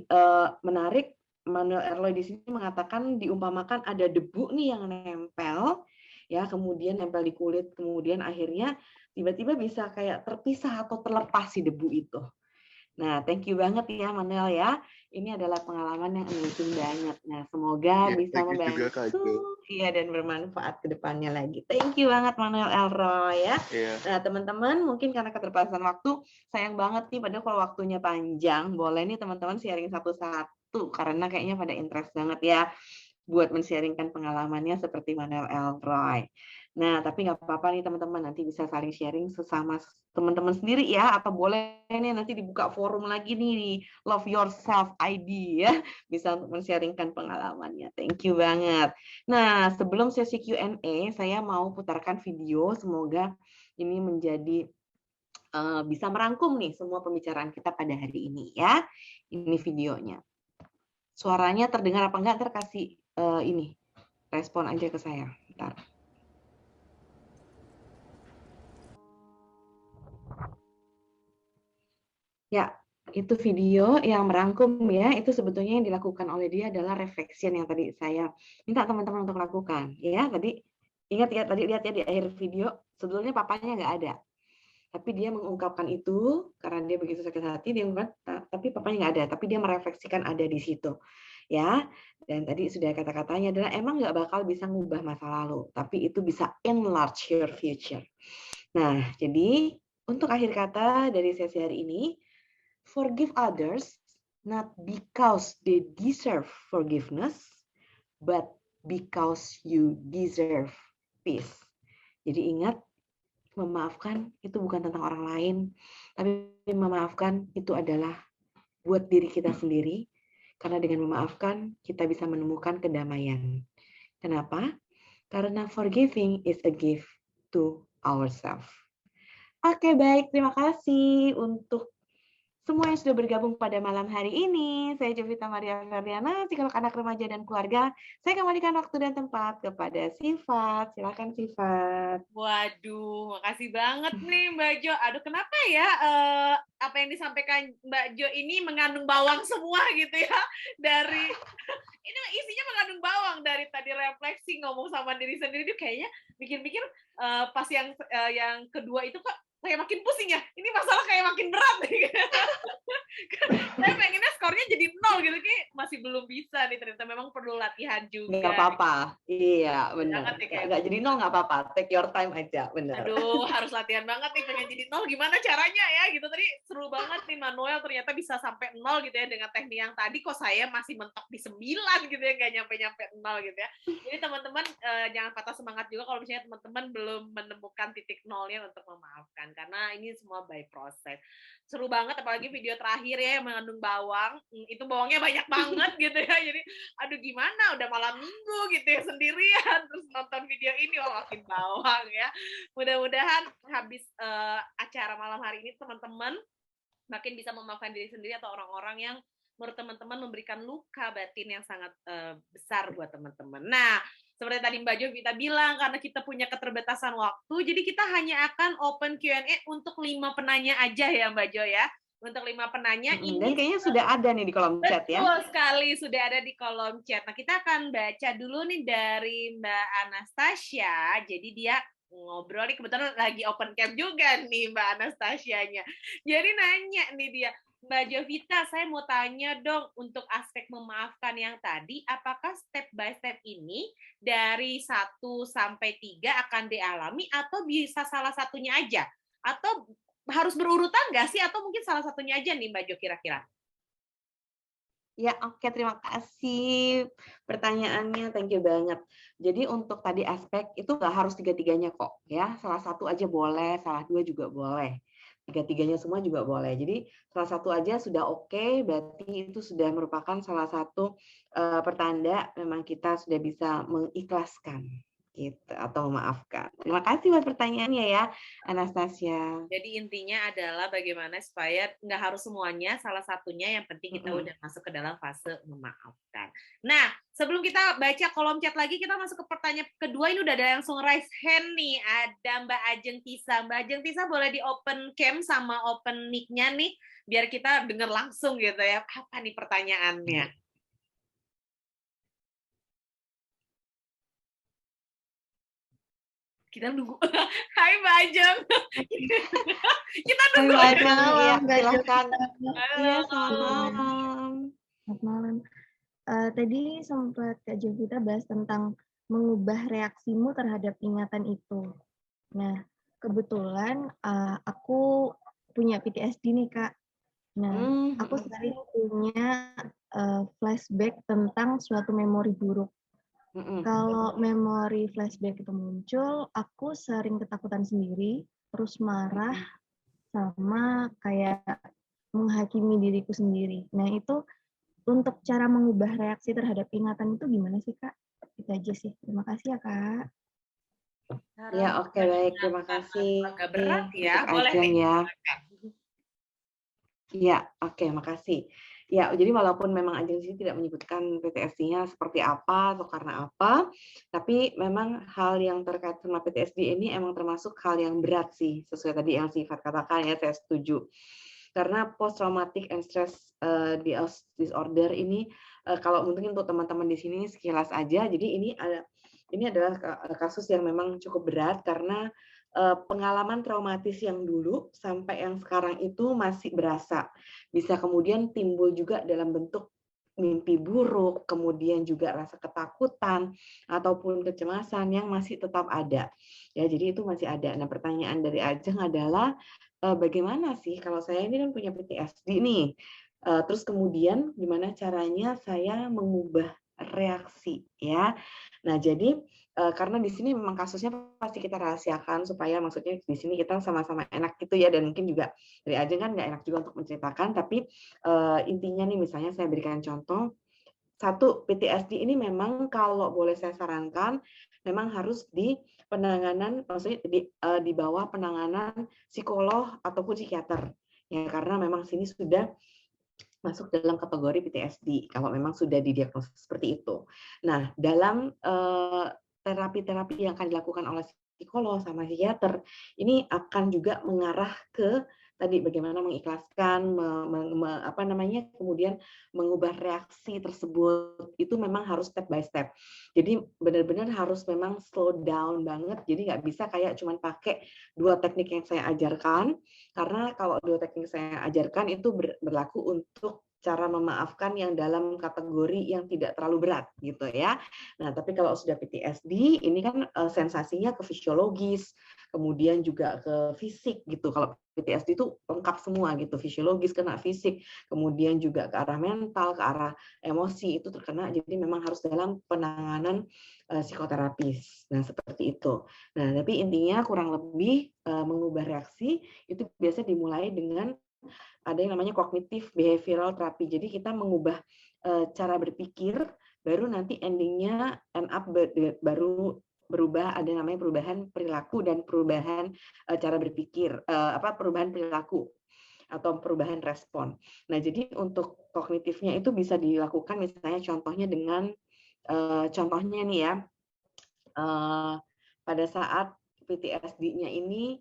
menarik, Manuel Erloy di sini mengatakan diumpamakan ada debu nih yang nempel, ya kemudian nempel di kulit, kemudian akhirnya tiba-tiba bisa kayak terpisah atau terlepas si debu itu. Nah, thank you banget ya Manuel ya. Ini adalah pengalaman yang amazing banget. Nah, semoga Ya, bisa thank you juga Kak Jo. membantu iya dan bermanfaat ke depannya lagi. Thank you banget Manuel Elroy ya. Iya. Nah, teman-teman, mungkin karena keterbatasan waktu, sayang banget nih padahal kalau waktunya panjang, boleh nih teman-teman sharing satu-satu karena kayaknya pada interest banget ya buat men-sharingkan pengalamannya seperti Manuel Elroy. Nah, tapi nggak apa-apa nih teman-teman, nanti bisa saling sharing sesama teman-teman sendiri ya, atau boleh nih nanti dibuka forum lagi nih di Love Yourself ID ya, bisa untuk men-sharingkan pengalamannya. Thank you banget. Nah, sebelum sesi Q&A, saya mau putarkan video, semoga ini menjadi bisa merangkum nih semua pembicaraan kita pada hari ini ya. Ini videonya. Suaranya terdengar apa enggak? Ntar kasih ini respon aja ke saya. Bentar. Ya, itu video yang merangkum ya. Itu sebetulnya yang dilakukan oleh dia adalah reflection yang tadi saya minta teman-teman untuk lakukan. Ya, tadi ingat ya tadi lihat ya di akhir video sebetulnya papanya nggak ada. Tapi dia mengungkapkan itu karena dia begitu sakit hati dia mengungkapkan tapi papanya nggak ada, tapi dia merefleksikan ada di situ. Ya, dan tadi sudah kata-katanya adalah emang nggak bakal bisa ngubah masa lalu, tapi itu bisa enlarge your future. Nah, jadi untuk akhir kata dari sesi hari ini, forgive others not because they deserve forgiveness, but because you deserve peace. Jadi ingat, memaafkan itu bukan tentang orang lain, tapi memaafkan itu adalah buat diri kita sendiri, karena dengan memaafkan kita bisa menemukan kedamaian. Kenapa? Karena forgiving is a gift to ourselves. Oke, baik. Terima kasih untuk semua yang sudah bergabung pada malam hari ini. Saya Jovita Maria Ferdiana, psikolog anak remaja dan keluarga. Saya kembalikan waktu dan tempat kepada Sifat. Silakan Sifat. Waduh, makasih banget nih Mbak Jo. Aduh, kenapa ya apa yang disampaikan Mbak Jo ini mengandung bawang semua gitu ya. Dari ini isinya mengandung bawang dari tadi refleksi ngomong sama diri sendiri itu kayaknya mikir-mikir pas yang kedua itu kok kayak makin pusing ya. Ini masalah kayak makin berat nih. Saya pengennya skornya jadi 0 gitu, kayak masih belum bisa nih, ternyata memang perlu latihan juga. Nggak apa-apa, iya benar. Nggak jadi 0 nggak apa-apa, take your time aja, benar. Aduh, harus latihan banget nih, pengen jadi 0, gimana caranya ya gitu. Tadi seru banget nih Manuel, ternyata bisa sampai 0 gitu ya, dengan teknik yang tadi kok saya masih mentok di 9 gitu ya, nggak nyampe-nyampe 0 gitu ya. Jadi teman-teman jangan patah semangat juga kalau misalnya teman-teman belum menemukan titik nolnya untuk memaafkan, karena ini semua by process. Seru banget, apalagi video terakhir ya yang mengandung bawang, itu bawangnya banyak banget gitu ya, jadi aduh gimana, udah malam minggu gitu ya sendirian, terus nonton video ini, wah makin bawang ya. Mudah-mudahan habis acara malam hari ini teman-teman makin bisa memaafkan diri sendiri atau orang-orang yang menurut teman-teman memberikan luka batin yang sangat besar buat teman-teman. Nah, seperti tadi Mbak Jovita bilang, karena kita punya keterbatasan waktu, jadi kita hanya akan open Q&A untuk 5 penanya aja ya Mbak Jo ya. Untuk 5 penanya ini Dan kayaknya sudah ada nih di kolom chat ya. betul sekali, sudah ada di kolom chat. Nah, kita akan baca dulu nih dari Mbak Anastasia. Jadi dia ngobrol nih, kebetulan lagi open cam juga nih Mbak Anastasianya. Jadi nanya nih dia, Mbak Jovita, saya mau tanya dong, untuk aspek memaafkan yang tadi, apakah step by step ini dari 1 sampai 3 akan dialami atau bisa salah satunya aja? Atau harus berurutan nggak sih? Atau mungkin salah satunya aja nih Mbak Jo kira-kira? Ya, oke, terima kasih pertanyaannya, thank you banget. Jadi untuk tadi aspek itu nggak harus tiga-tiganya kok ya, salah satu aja boleh, salah 2 juga boleh. Tiga-tiganya semua juga boleh. Jadi salah satu aja sudah oke, berarti itu sudah merupakan salah satu pertanda memang kita sudah bisa mengikhlaskan gitu atau memaafkan. Terima kasih buat pertanyaannya ya, Anastasia. Jadi intinya adalah bagaimana supaya nggak harus semuanya, salah satunya yang penting kita udah masuk ke dalam fase memaafkan. Nah, sebelum kita baca kolom chat lagi, kita masuk ke pertanyaan kedua. Ini udah ada langsung raise hand nih. Ada Mbak Ajeng Tisa. Mbak Ajeng Tisa boleh di open cam sama open mic-nya nih, biar kita dengar langsung gitu ya. Apa nih pertanyaannya? Kita nunggu. Hai Mbak Ajeng. Kita Hai nunggu. Mbak Ajeng, ya, Mbak silahkan. Halo. Iya, selamat malam. Selamat malam. Tadi sempat Kak Jovita bahas tentang mengubah reaksimu terhadap ingatan itu. Nah, kebetulan aku punya PTSD nih Kak. Nah, aku sering punya flashback tentang suatu memori buruk. Kalau memori flashback itu muncul, aku sering ketakutan sendiri, terus marah, sama kayak menghakimi diriku sendiri. Nah, itu untuk cara mengubah reaksi terhadap ingatan itu gimana sih, Kak? Itu aja sih. Terima kasih ya, Kak. Ya, oke, baik. Terima kasih. Agak berat ya, untuk boleh Ajeng nih. ya. Iya, oke, makasih. Ya, jadi walaupun memang Ajeng sini tidak menyebutkan PTSD-nya seperti apa atau karena apa, tapi memang hal yang terkait sama PTSD ini emang termasuk hal yang berat sih, sesuai tadi yang Sifat katakan ya, saya setuju. Karena post traumatic and stress disorder ini, kalau mungkin untuk teman-teman di sini sekilas aja, jadi ini adalah kasus yang memang cukup berat karena pengalaman traumatis yang dulu sampai yang sekarang itu masih berasa. Bisa kemudian timbul juga dalam bentuk mimpi buruk, kemudian juga rasa ketakutan ataupun kecemasan yang masih tetap ada. Ya, jadi itu masih ada. Nah, pertanyaan dari Ajeng adalah bagaimana sih kalau saya ini kan punya PTSD nih. Terus kemudian gimana caranya saya mengubah reaksi ya. Nah, jadi karena di sini memang kasusnya pasti kita rahasiakan supaya maksudnya di sini kita sama-sama enak gitu ya, dan mungkin juga dari Ajeng kan nggak enak juga untuk menceritakan, tapi intinya nih misalnya saya berikan contoh, satu, PTSD ini memang kalau boleh saya sarankan memang harus di penanganan, maksudnya di bawah penanganan psikolog ataupun psikiater ya, karena memang sini sudah masuk dalam kategori PTSD kalau memang sudah didiagnosis seperti itu. Nah, dalam terapi-terapi yang akan dilakukan oleh psikolog sama psikiater ini akan juga mengarah ke tadi bagaimana mengikhlaskan, kemudian mengubah reaksi tersebut itu memang harus step by step. Jadi benar-benar harus memang slow down banget. Jadi nggak bisa kayak cuman pakai 2 teknik yang saya ajarkan, karena kalau 2 teknik saya ajarkan itu berlaku untuk cara memaafkan yang dalam kategori yang tidak terlalu berat gitu ya. Nah, tapi kalau sudah PTSD ini kan sensasinya ke fisiologis, kemudian juga ke fisik gitu. Kalau PTSD itu lengkap semua gitu, fisiologis kena fisik, kemudian juga ke arah mental, ke arah emosi itu terkena. Jadi memang harus dalam penanganan psikoterapis. Nah, seperti itu. Nah, tapi intinya kurang lebih mengubah reaksi itu biasa dimulai dengan ada yang namanya cognitive behavioral therapy. Jadi kita mengubah cara berpikir, baru nanti endingnya baru berubah, ada namanya perubahan perilaku dan perubahan cara berpikir, perubahan perilaku atau perubahan respon. Nah, jadi untuk kognitifnya itu bisa dilakukan misalnya contohnya dengan contohnya nih ya, pada saat PTSD-nya ini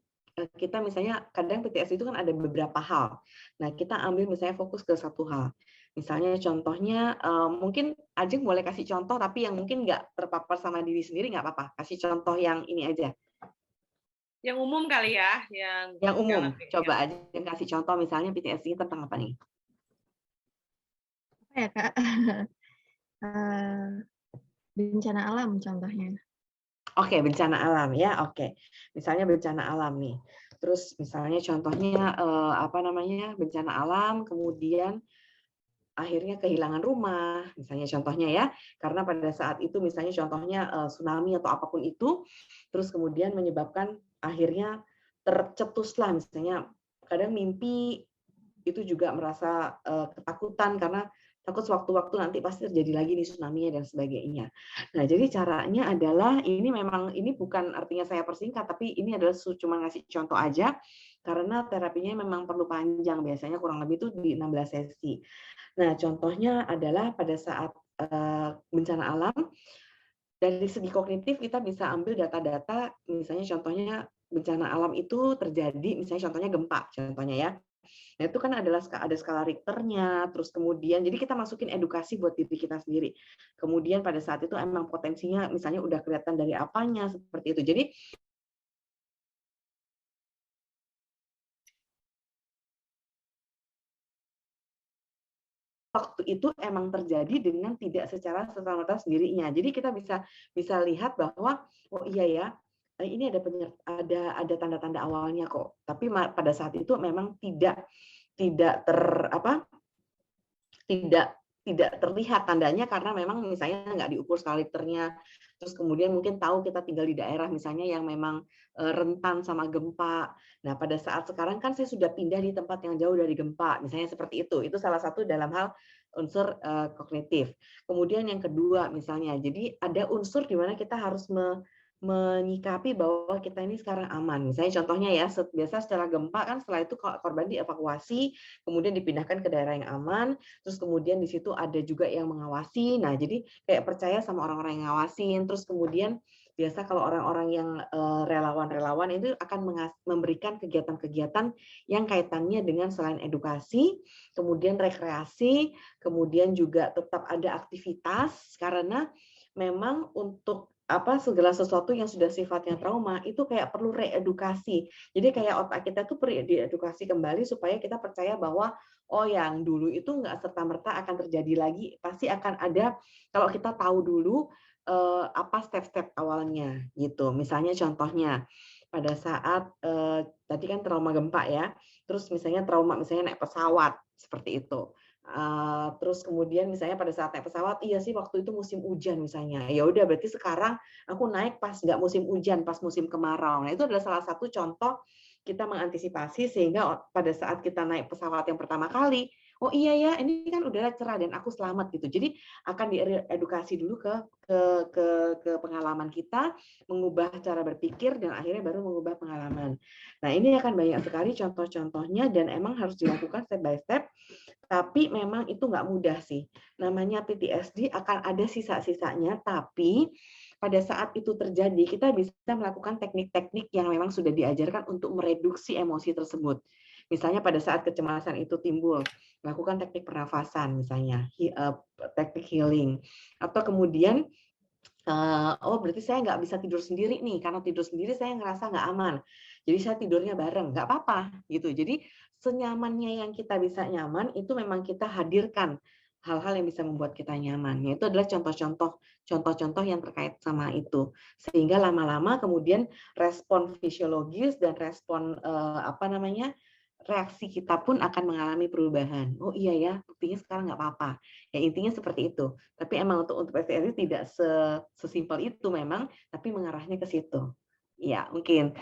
kita misalnya kadang PTSD itu kan ada beberapa hal. Nah, kita ambil misalnya fokus ke satu hal. Misalnya contohnya mungkin Ajeng boleh kasih contoh tapi yang mungkin nggak terpapar sama diri sendiri nggak apa-apa. Kasih contoh yang ini aja. Yang umum kali ya, Yang umum. Coba yang Ajeng kasih contoh misalnya PTSD tentang apa nih? Apa ya, Kak? Bencana alam contohnya. Oke, bencana alam ya. Oke. Misalnya bencana alam nih. Terus misalnya contohnya apa namanya? Bencana alam, kemudian akhirnya kehilangan rumah, misalnya contohnya ya, karena pada saat itu misalnya contohnya tsunami atau apapun itu, terus kemudian menyebabkan akhirnya tercetuslah misalnya kadang mimpi itu juga merasa ketakutan karena takut sewaktu-waktu nanti pasti terjadi lagi nih tsunami dan sebagainya. Nah, jadi caranya adalah ini memang ini bukan artinya saya persingkat, tapi ini adalah cuma ngasih contoh aja karena terapinya memang perlu panjang, biasanya kurang lebih itu di 16 sesi. Nah, contohnya adalah pada saat bencana alam, dari segi kognitif kita bisa ambil data-data, misalnya contohnya bencana alam itu terjadi, misalnya contohnya gempa, contohnya ya. Nah, itu kan adalah ada skala Richternya, terus kemudian jadi kita masukin edukasi buat diri kita sendiri. Kemudian pada saat itu emang potensinya misalnya udah kelihatan dari apanya seperti itu. Jadi waktu itu emang terjadi dengan tidak secara serta-merta sendirinya. Jadi kita bisa lihat bahwa oh iya ya, ini ada tanda-tanda awalnya kok. Tapi pada saat itu memang tidak tidak terlihat tandanya karena memang misalnya nggak diukur skala Richternya. Terus kemudian mungkin tahu kita tinggal di daerah misalnya yang memang rentan sama gempa. Nah, pada saat sekarang kan saya sudah pindah di tempat yang jauh dari gempa, misalnya seperti itu. Itu salah satu dalam hal unsur kognitif. Kemudian yang kedua misalnya, jadi ada unsur di mana kita harus menyikapi bahwa kita ini sekarang aman. Misalnya contohnya ya, biasa setelah gempa kan setelah itu korban dievakuasi, kemudian dipindahkan ke daerah yang aman, terus kemudian di situ ada juga yang mengawasi. Nah, jadi kayak percaya sama orang-orang yang ngawasin. Terus kemudian biasa kalau orang-orang yang relawan-relawan itu akan memberikan kegiatan-kegiatan yang kaitannya dengan selain edukasi, kemudian rekreasi, kemudian juga tetap ada aktivitas karena memang untuk segala sesuatu yang sudah sifatnya trauma itu kayak perlu reedukasi. Jadi kayak otak kita tuh perlu diedukasi kembali supaya kita percaya bahwa oh yang dulu itu nggak serta-merta akan terjadi lagi, pasti akan ada kalau kita tahu dulu apa step-step awalnya gitu. Misalnya contohnya pada saat tadi kan trauma gempa ya, terus misalnya trauma misalnya naik pesawat seperti itu. Terus kemudian misalnya pada saat naik pesawat, iya sih waktu itu musim hujan misalnya. Ya udah berarti sekarang aku naik pas nggak musim hujan, pas musim kemarau. Nah itu adalah salah satu contoh kita mengantisipasi sehingga pada saat kita naik pesawat yang pertama kali, oh iya ya ini kan udara cerah dan aku selamat gitu. Jadi akan diedukasi dulu ke pengalaman kita, mengubah cara berpikir dan akhirnya baru mengubah pengalaman. Nah ini akan banyak sekali contoh-contohnya dan emang harus dilakukan step by step. Tapi memang itu nggak mudah sih. Namanya PTSD akan ada sisa-sisanya, tapi pada saat itu terjadi, kita bisa melakukan teknik-teknik yang memang sudah diajarkan untuk mereduksi emosi tersebut. Misalnya pada saat kecemasan itu timbul, lakukan teknik pernafasan misalnya, teknik healing. Atau kemudian, oh berarti saya nggak bisa tidur sendiri nih, karena tidur sendiri saya ngerasa nggak aman. Jadi saya tidurnya bareng, nggak apa-apa gitu. Jadi senyamannya yang kita bisa nyaman itu memang kita hadirkan hal-hal yang bisa membuat kita nyaman. Itu adalah contoh-contoh yang terkait sama itu. Sehingga lama-lama kemudian respon fisiologis dan respon reaksi kita pun akan mengalami perubahan. Oh iya ya, buktinya sekarang nggak apa-apa. Ya intinya seperti itu. Tapi emang untuk PTSD tidak sesimpel itu memang, tapi mengarahnya ke situ. Ya, mungkin.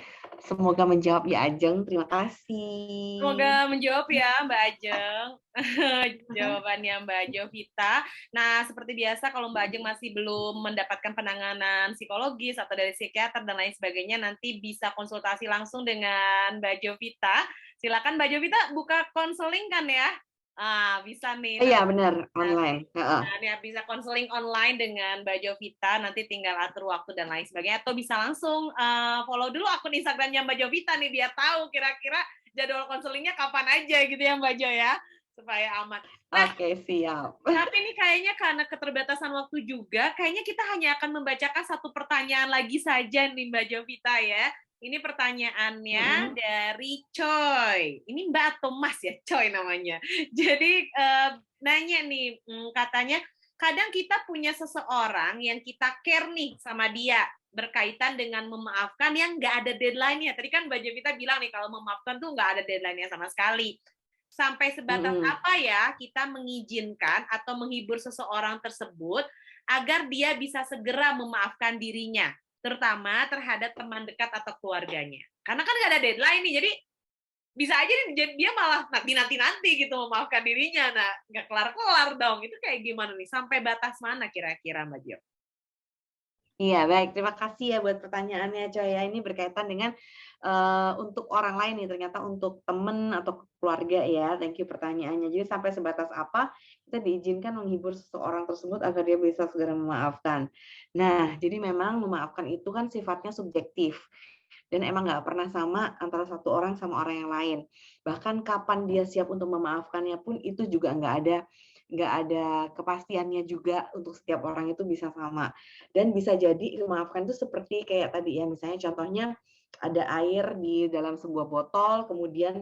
Semoga menjawab ya Ajeng. Terima kasih. Semoga menjawab ya Mbak Ajeng. Jawabannya Mbak Jovita. Nah, seperti biasa kalau Mbak Ajeng masih belum mendapatkan penanganan psikologis atau dari psikiater dan lain sebagainya, nanti bisa konsultasi langsung dengan Mbak Jovita. Silakan Mbak Jovita buka konseling kan ya? Bisa nih. Iya benar, online. Nah, ya bisa konseling online dengan Mbak Jovita, nanti tinggal atur waktu dan lain sebagainya, atau bisa langsung follow dulu akun Instagramnya Mbak Jovita nih, biar tahu kira-kira jadwal konselingnya kapan aja gitu ya Mbak Jo ya, supaya aman. Nah, Oke, siap. tapi ini kayaknya karena keterbatasan waktu juga, kayaknya kita hanya akan membacakan satu pertanyaan lagi saja nih Mbak Jovita ya. Ini pertanyaannya dari Choi. Ini Mbak atau Mas ya? Choi namanya. Jadi nanya nih, katanya kadang kita punya seseorang yang kita care nih sama dia berkaitan dengan memaafkan yang nggak ada deadline-nya. Tadi kan Mbak Jovita bilang nih kalau memaafkan tuh nggak ada deadline-nya sama sekali. Sampai sebatas apa ya kita mengizinkan atau menghibur seseorang tersebut agar dia bisa segera memaafkan dirinya, terutama terhadap teman dekat atau keluarganya. Karena kan nggak ada deadline nih, jadi bisa aja dia malah nanti gitu memaafkan dirinya. Nah, nggak kelar-kelar dong. Itu kayak gimana nih? Sampai batas mana kira-kira Mbak Jo? Iya, baik. Terima kasih ya buat pertanyaannya, Coy. Ya, ini berkaitan dengan untuk orang lain nih, ternyata untuk teman atau keluarga ya. Thank you pertanyaannya. Jadi sampai sebatas apa kita diizinkan menghibur seseorang tersebut agar dia bisa segera memaafkan. Nah, jadi memang memaafkan itu kan sifatnya subjektif. Dan emang nggak pernah sama antara satu orang sama orang yang lain. Bahkan kapan dia siap untuk memaafkannya pun itu juga nggak ada kepastiannya juga untuk setiap orang itu bisa sama. Dan bisa jadi memaafkan itu seperti kayak tadi ya, misalnya contohnya ada air di dalam sebuah botol, kemudian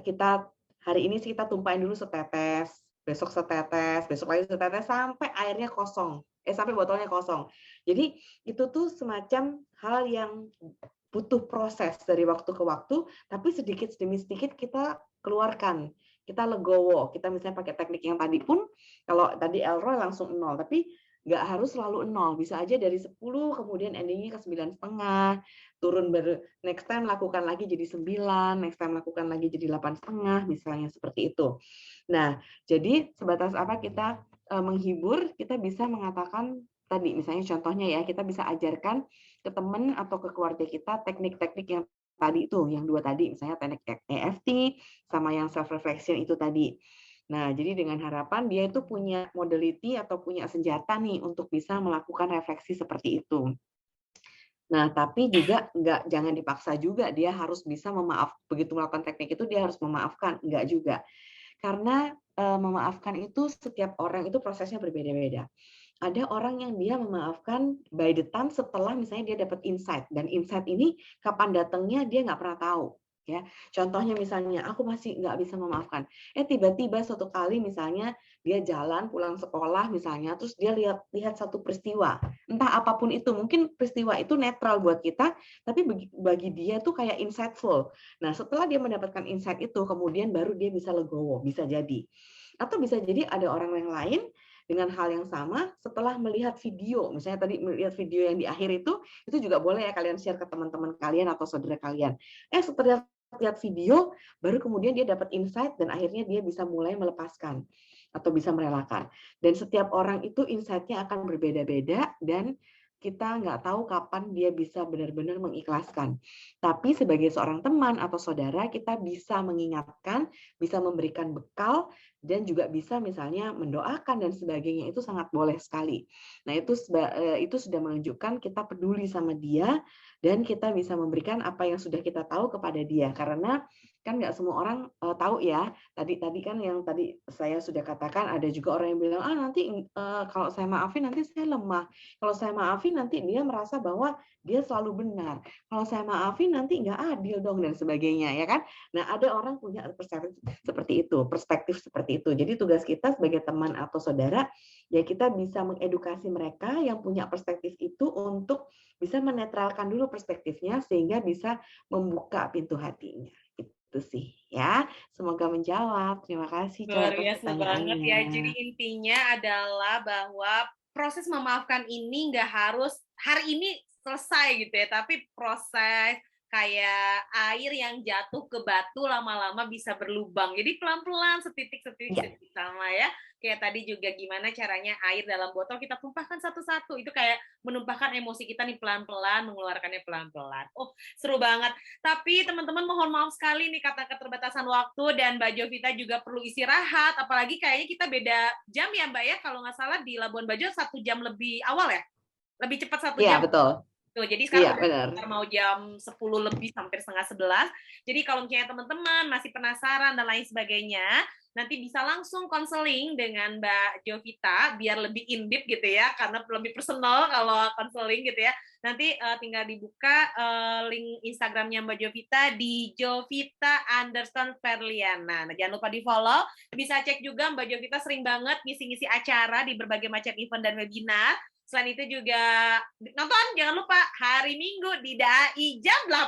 kita hari ini kita tumpahin dulu setetes, besok setetes, besok lagi setetes sampai airnya kosong. Sampai botolnya kosong. Jadi itu tuh semacam hal yang butuh proses dari waktu ke waktu, tapi sedikit demi sedikit kita keluarkan. Kita legowo, kita misalnya pakai teknik yang tadi pun, kalau tadi Elroy langsung 0, tapi nggak harus selalu 0, bisa aja dari 10, kemudian endingnya ke 9,5, turun next time lakukan lagi jadi 9, next time lakukan lagi jadi 8,5, misalnya seperti itu. Nah, jadi sebatas apa kita menghibur, kita bisa mengatakan tadi, misalnya contohnya ya, kita bisa ajarkan ke teman atau ke keluarga kita teknik-teknik yang tadi itu, yang 2 tadi, misalnya teknik EFT sama yang self reflection itu tadi. Nah, jadi dengan harapan dia itu punya modality atau punya senjata nih untuk bisa melakukan refleksi seperti itu. Nah, tapi juga jangan dipaksa juga dia harus bisa begitu melakukan teknik itu dia harus memaafkan, enggak juga. Karena memaafkan itu setiap orang itu prosesnya berbeda-beda. Ada orang yang dia memaafkan by the time setelah misalnya dia dapat insight, dan insight ini kapan datangnya dia nggak pernah tahu ya. Contohnya misalnya aku masih nggak bisa memaafkan, tiba-tiba suatu kali misalnya dia jalan pulang sekolah misalnya, terus dia lihat satu peristiwa, entah apapun itu, mungkin peristiwa itu netral buat kita, tapi bagi dia tuh kayak insightful. Nah, setelah dia mendapatkan insight itu, kemudian baru dia bisa legowo, bisa jadi. Atau bisa jadi ada orang yang lain dengan hal yang sama setelah melihat video, misalnya tadi melihat video yang di akhir itu juga boleh ya kalian share ke teman-teman kalian atau saudara kalian. Setelah lihat video, baru kemudian dia dapat insight dan akhirnya dia bisa mulai melepaskan atau bisa merelakan. Dan setiap orang itu insight-nya akan berbeda-beda dan kita nggak tahu kapan dia bisa benar-benar mengikhlaskan. Tapi sebagai seorang teman atau saudara, kita bisa mengingatkan, bisa memberikan bekal, dan juga bisa misalnya mendoakan dan sebagainya, itu sangat boleh sekali. Nah, itu sudah menunjukkan kita peduli sama dia dan kita bisa memberikan apa yang sudah kita tahu kepada dia. Karena kan nggak semua orang tahu ya. Tadi kan yang tadi saya sudah katakan, ada juga orang yang bilang nanti kalau saya maafin nanti saya lemah. Kalau saya maafin nanti dia merasa bahwa dia selalu benar. Kalau saya maafin nanti nggak adil dong dan sebagainya ya kan. Nah, ada orang punya perspektif seperti itu. Jadi tugas kita sebagai teman atau saudara ya kita bisa mengedukasi mereka yang punya perspektif itu untuk bisa menetralkan dulu perspektifnya sehingga bisa membuka pintu hatinya. Itu sih ya. Semoga menjawab. Terima kasih Luar atas biasa banget ya. Jadi intinya adalah bahwa proses memaafkan ini nggak harus hari ini selesai gitu ya, tapi proses kayak air yang jatuh ke batu lama-lama bisa berlubang. Jadi pelan-pelan setitik-setitik sama ya. Kayak tadi juga gimana caranya air dalam botol kita tumpahkan satu-satu. Itu kayak menumpahkan emosi kita nih pelan-pelan, mengeluarkannya pelan-pelan. Oh, seru banget. Tapi teman-teman mohon maaf sekali nih karena keterbatasan waktu dan Mbak Jovita juga perlu istirahat. Apalagi kayaknya kita beda jam ya Mbak ya. Kalau nggak salah di Labuan Bajo 1 jam lebih awal ya? Lebih cepat 1 Iya, jam. betul. Tuh, jadi sekarang Iya, udah mau jam 10 lebih hampir setengah 11. Jadi kalau misalnya teman-teman masih penasaran dan lain sebagainya, nanti bisa langsung konseling dengan Mbak Jovita biar lebih in-depth gitu ya, karena lebih personal kalau konseling gitu ya. Nanti tinggal dibuka link Instagramnya Mbak Jovita di Jovita_Ferliana. Nah, jangan lupa di-follow. Bisa cek juga Mbak Jovita sering banget ngisi-ngisi acara di berbagai macam event dan webinar. Selain itu juga nonton, jangan lupa hari Minggu di DAI jam 8.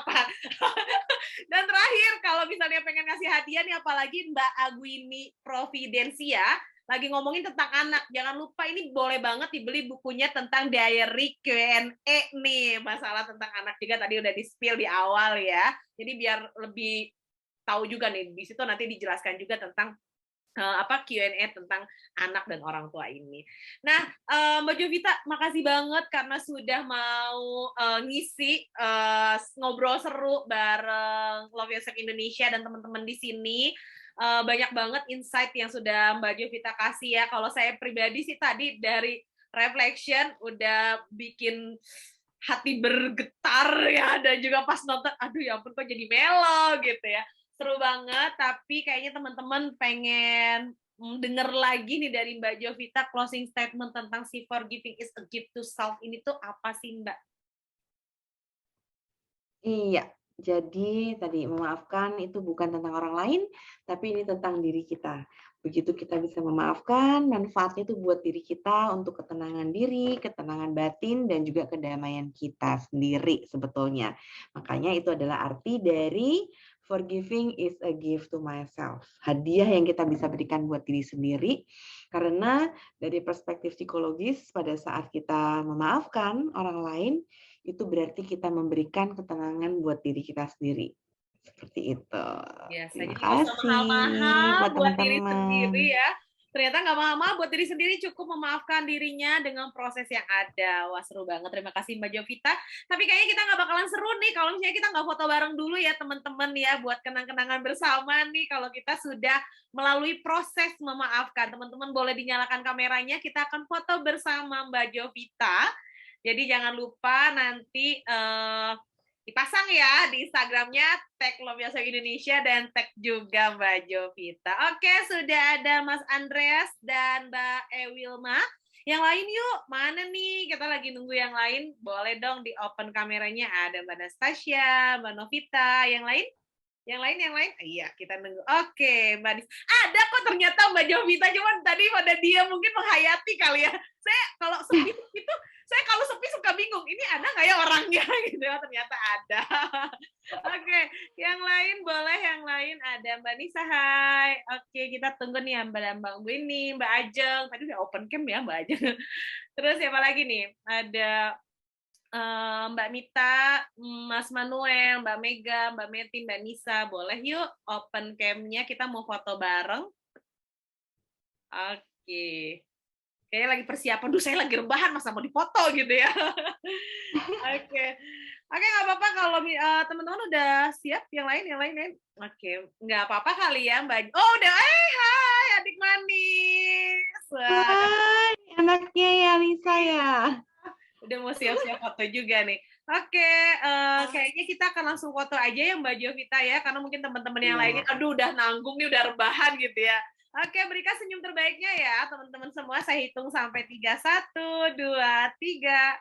Dan terakhir, kalau misalnya pengen ngasih hadiah nih, apalagi Mbak Agwini Providencia, lagi ngomongin tentang anak. Jangan lupa ini boleh banget dibeli bukunya tentang diary Q&A nih. Masalah tentang anak juga tadi udah di-spill di awal ya. Jadi biar lebih tahu juga nih, di situ nanti dijelaskan juga tentang Q&A tentang anak dan orang tua ini. Nah, Mbak Jovita, makasih banget karena sudah mau ngisi ngobrol seru bareng Love Yourself Indonesia dan teman-teman di sini. Banyak banget insight yang sudah Mbak Jovita kasih ya. Kalau saya pribadi sih tadi dari reflection udah bikin hati bergetar ya, dan juga pas nonton, aduh ya ampun kok jadi melo gitu ya. Seru banget, tapi kayaknya teman-teman pengen denger lagi nih dari Mbak Jovita closing statement tentang si forgiving is a gift to self ini tuh apa sih Mbak? Iya, jadi tadi memaafkan itu bukan tentang orang lain, tapi ini tentang diri kita. Begitu kita bisa memaafkan, manfaatnya itu buat diri kita untuk ketenangan diri, ketenangan batin, dan juga kedamaian kita sendiri sebetulnya. Makanya itu adalah arti dari forgiving is a gift to myself. Hadiah yang kita bisa berikan buat diri sendiri, karena dari perspektif psikologis pada saat kita memaafkan orang lain, itu berarti kita memberikan ketenangan buat diri kita sendiri. Seperti itu. Yes, Terima jadi nggak usah kasih mahal-mahal buat buat diri teman-teman. sendiri ya. Ternyata nggak mahal-mahal buat diri sendiri, cukup memaafkan dirinya dengan proses yang ada. Wah, seru banget. Terima kasih Mbak Jovita. Tapi kayaknya kita nggak bakalan seru nih kalau misalnya kita nggak foto bareng dulu ya teman-teman ya, buat kenang-kenangan bersama nih kalau kita sudah melalui proses memaafkan. Teman-teman boleh dinyalakan kameranya, kita akan foto bersama Mbak Jovita. Jadi jangan lupa nanti dipasang ya di Instagramnya, tag Love Yourself Indonesia dan tag juga Mbak Jovita. Oke, sudah ada Mas Andreas dan Mbak Ewilma. Yang lain yuk, mana nih? Kita lagi nunggu yang lain. Boleh dong di open kameranya. Ada Mbak Nastasia, Mbak Novita. Yang lain? Yang lain? Iya, kita nunggu. Oke, Mbak Nis. Ada kok ternyata Mbak Jovita, cuman tadi pada dia mungkin menghayati kali ya. Saya kalau sepi itu, saya kalau sepi suka bingung, ini ada nggak ya orangnya gitu ya, ternyata ada. Oke, yang lain boleh, yang lain ada Mbak Nisa, hai. Oke, kita tunggu nih Mbak Winnie, Mbak Ajeng, tadi udah open cam ya Mbak Ajeng. Terus siapa lagi nih? Ada Mbak Mita, Mas Manuel, Mbak Mega, Mbak Meti, Mbak Nisa, boleh yuk open cam-nya, kita mau foto bareng. Oke. Kayaknya lagi persiapan, saya lagi rebahan, masa mau dipoto gitu ya. Oke, nggak apa-apa kalau teman-teman udah siap, yang lain. Oke, nggak apa-apa kali ya Mbak. Oh udah, hai adik manis. Hai, anaknya ya Lisa ya. Udah mau siap-siap foto juga nih. Oke, kayaknya kita akan langsung foto aja ya Mbak Jovita ya, karena mungkin teman-teman yang lainnya, aduh udah nanggung nih, udah rebahan gitu ya. Oke, berikan senyum terbaiknya ya teman-teman semua. Saya hitung sampai 3, 1, 2, 3.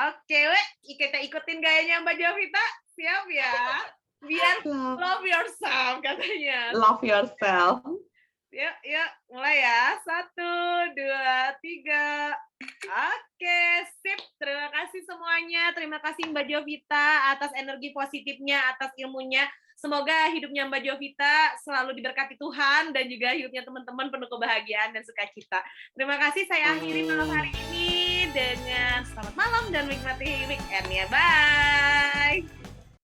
Oke, kita ikutin gayanya Mbak Jovita. Siap ya? Biar love yourself katanya. Love yourself. Yuk, mulai ya. 1, 2, 3. Oke, sip. Terima kasih semuanya. Terima kasih Mbak Jovita atas energi positifnya, atas ilmunya. Semoga hidupnya Mbak Jovita selalu diberkati Tuhan dan juga hidupnya teman-teman penuh kebahagiaan dan sukacita. Terima kasih, saya akhiri malam hari ini dengan selamat malam dan menikmati weekend-nya. Bye!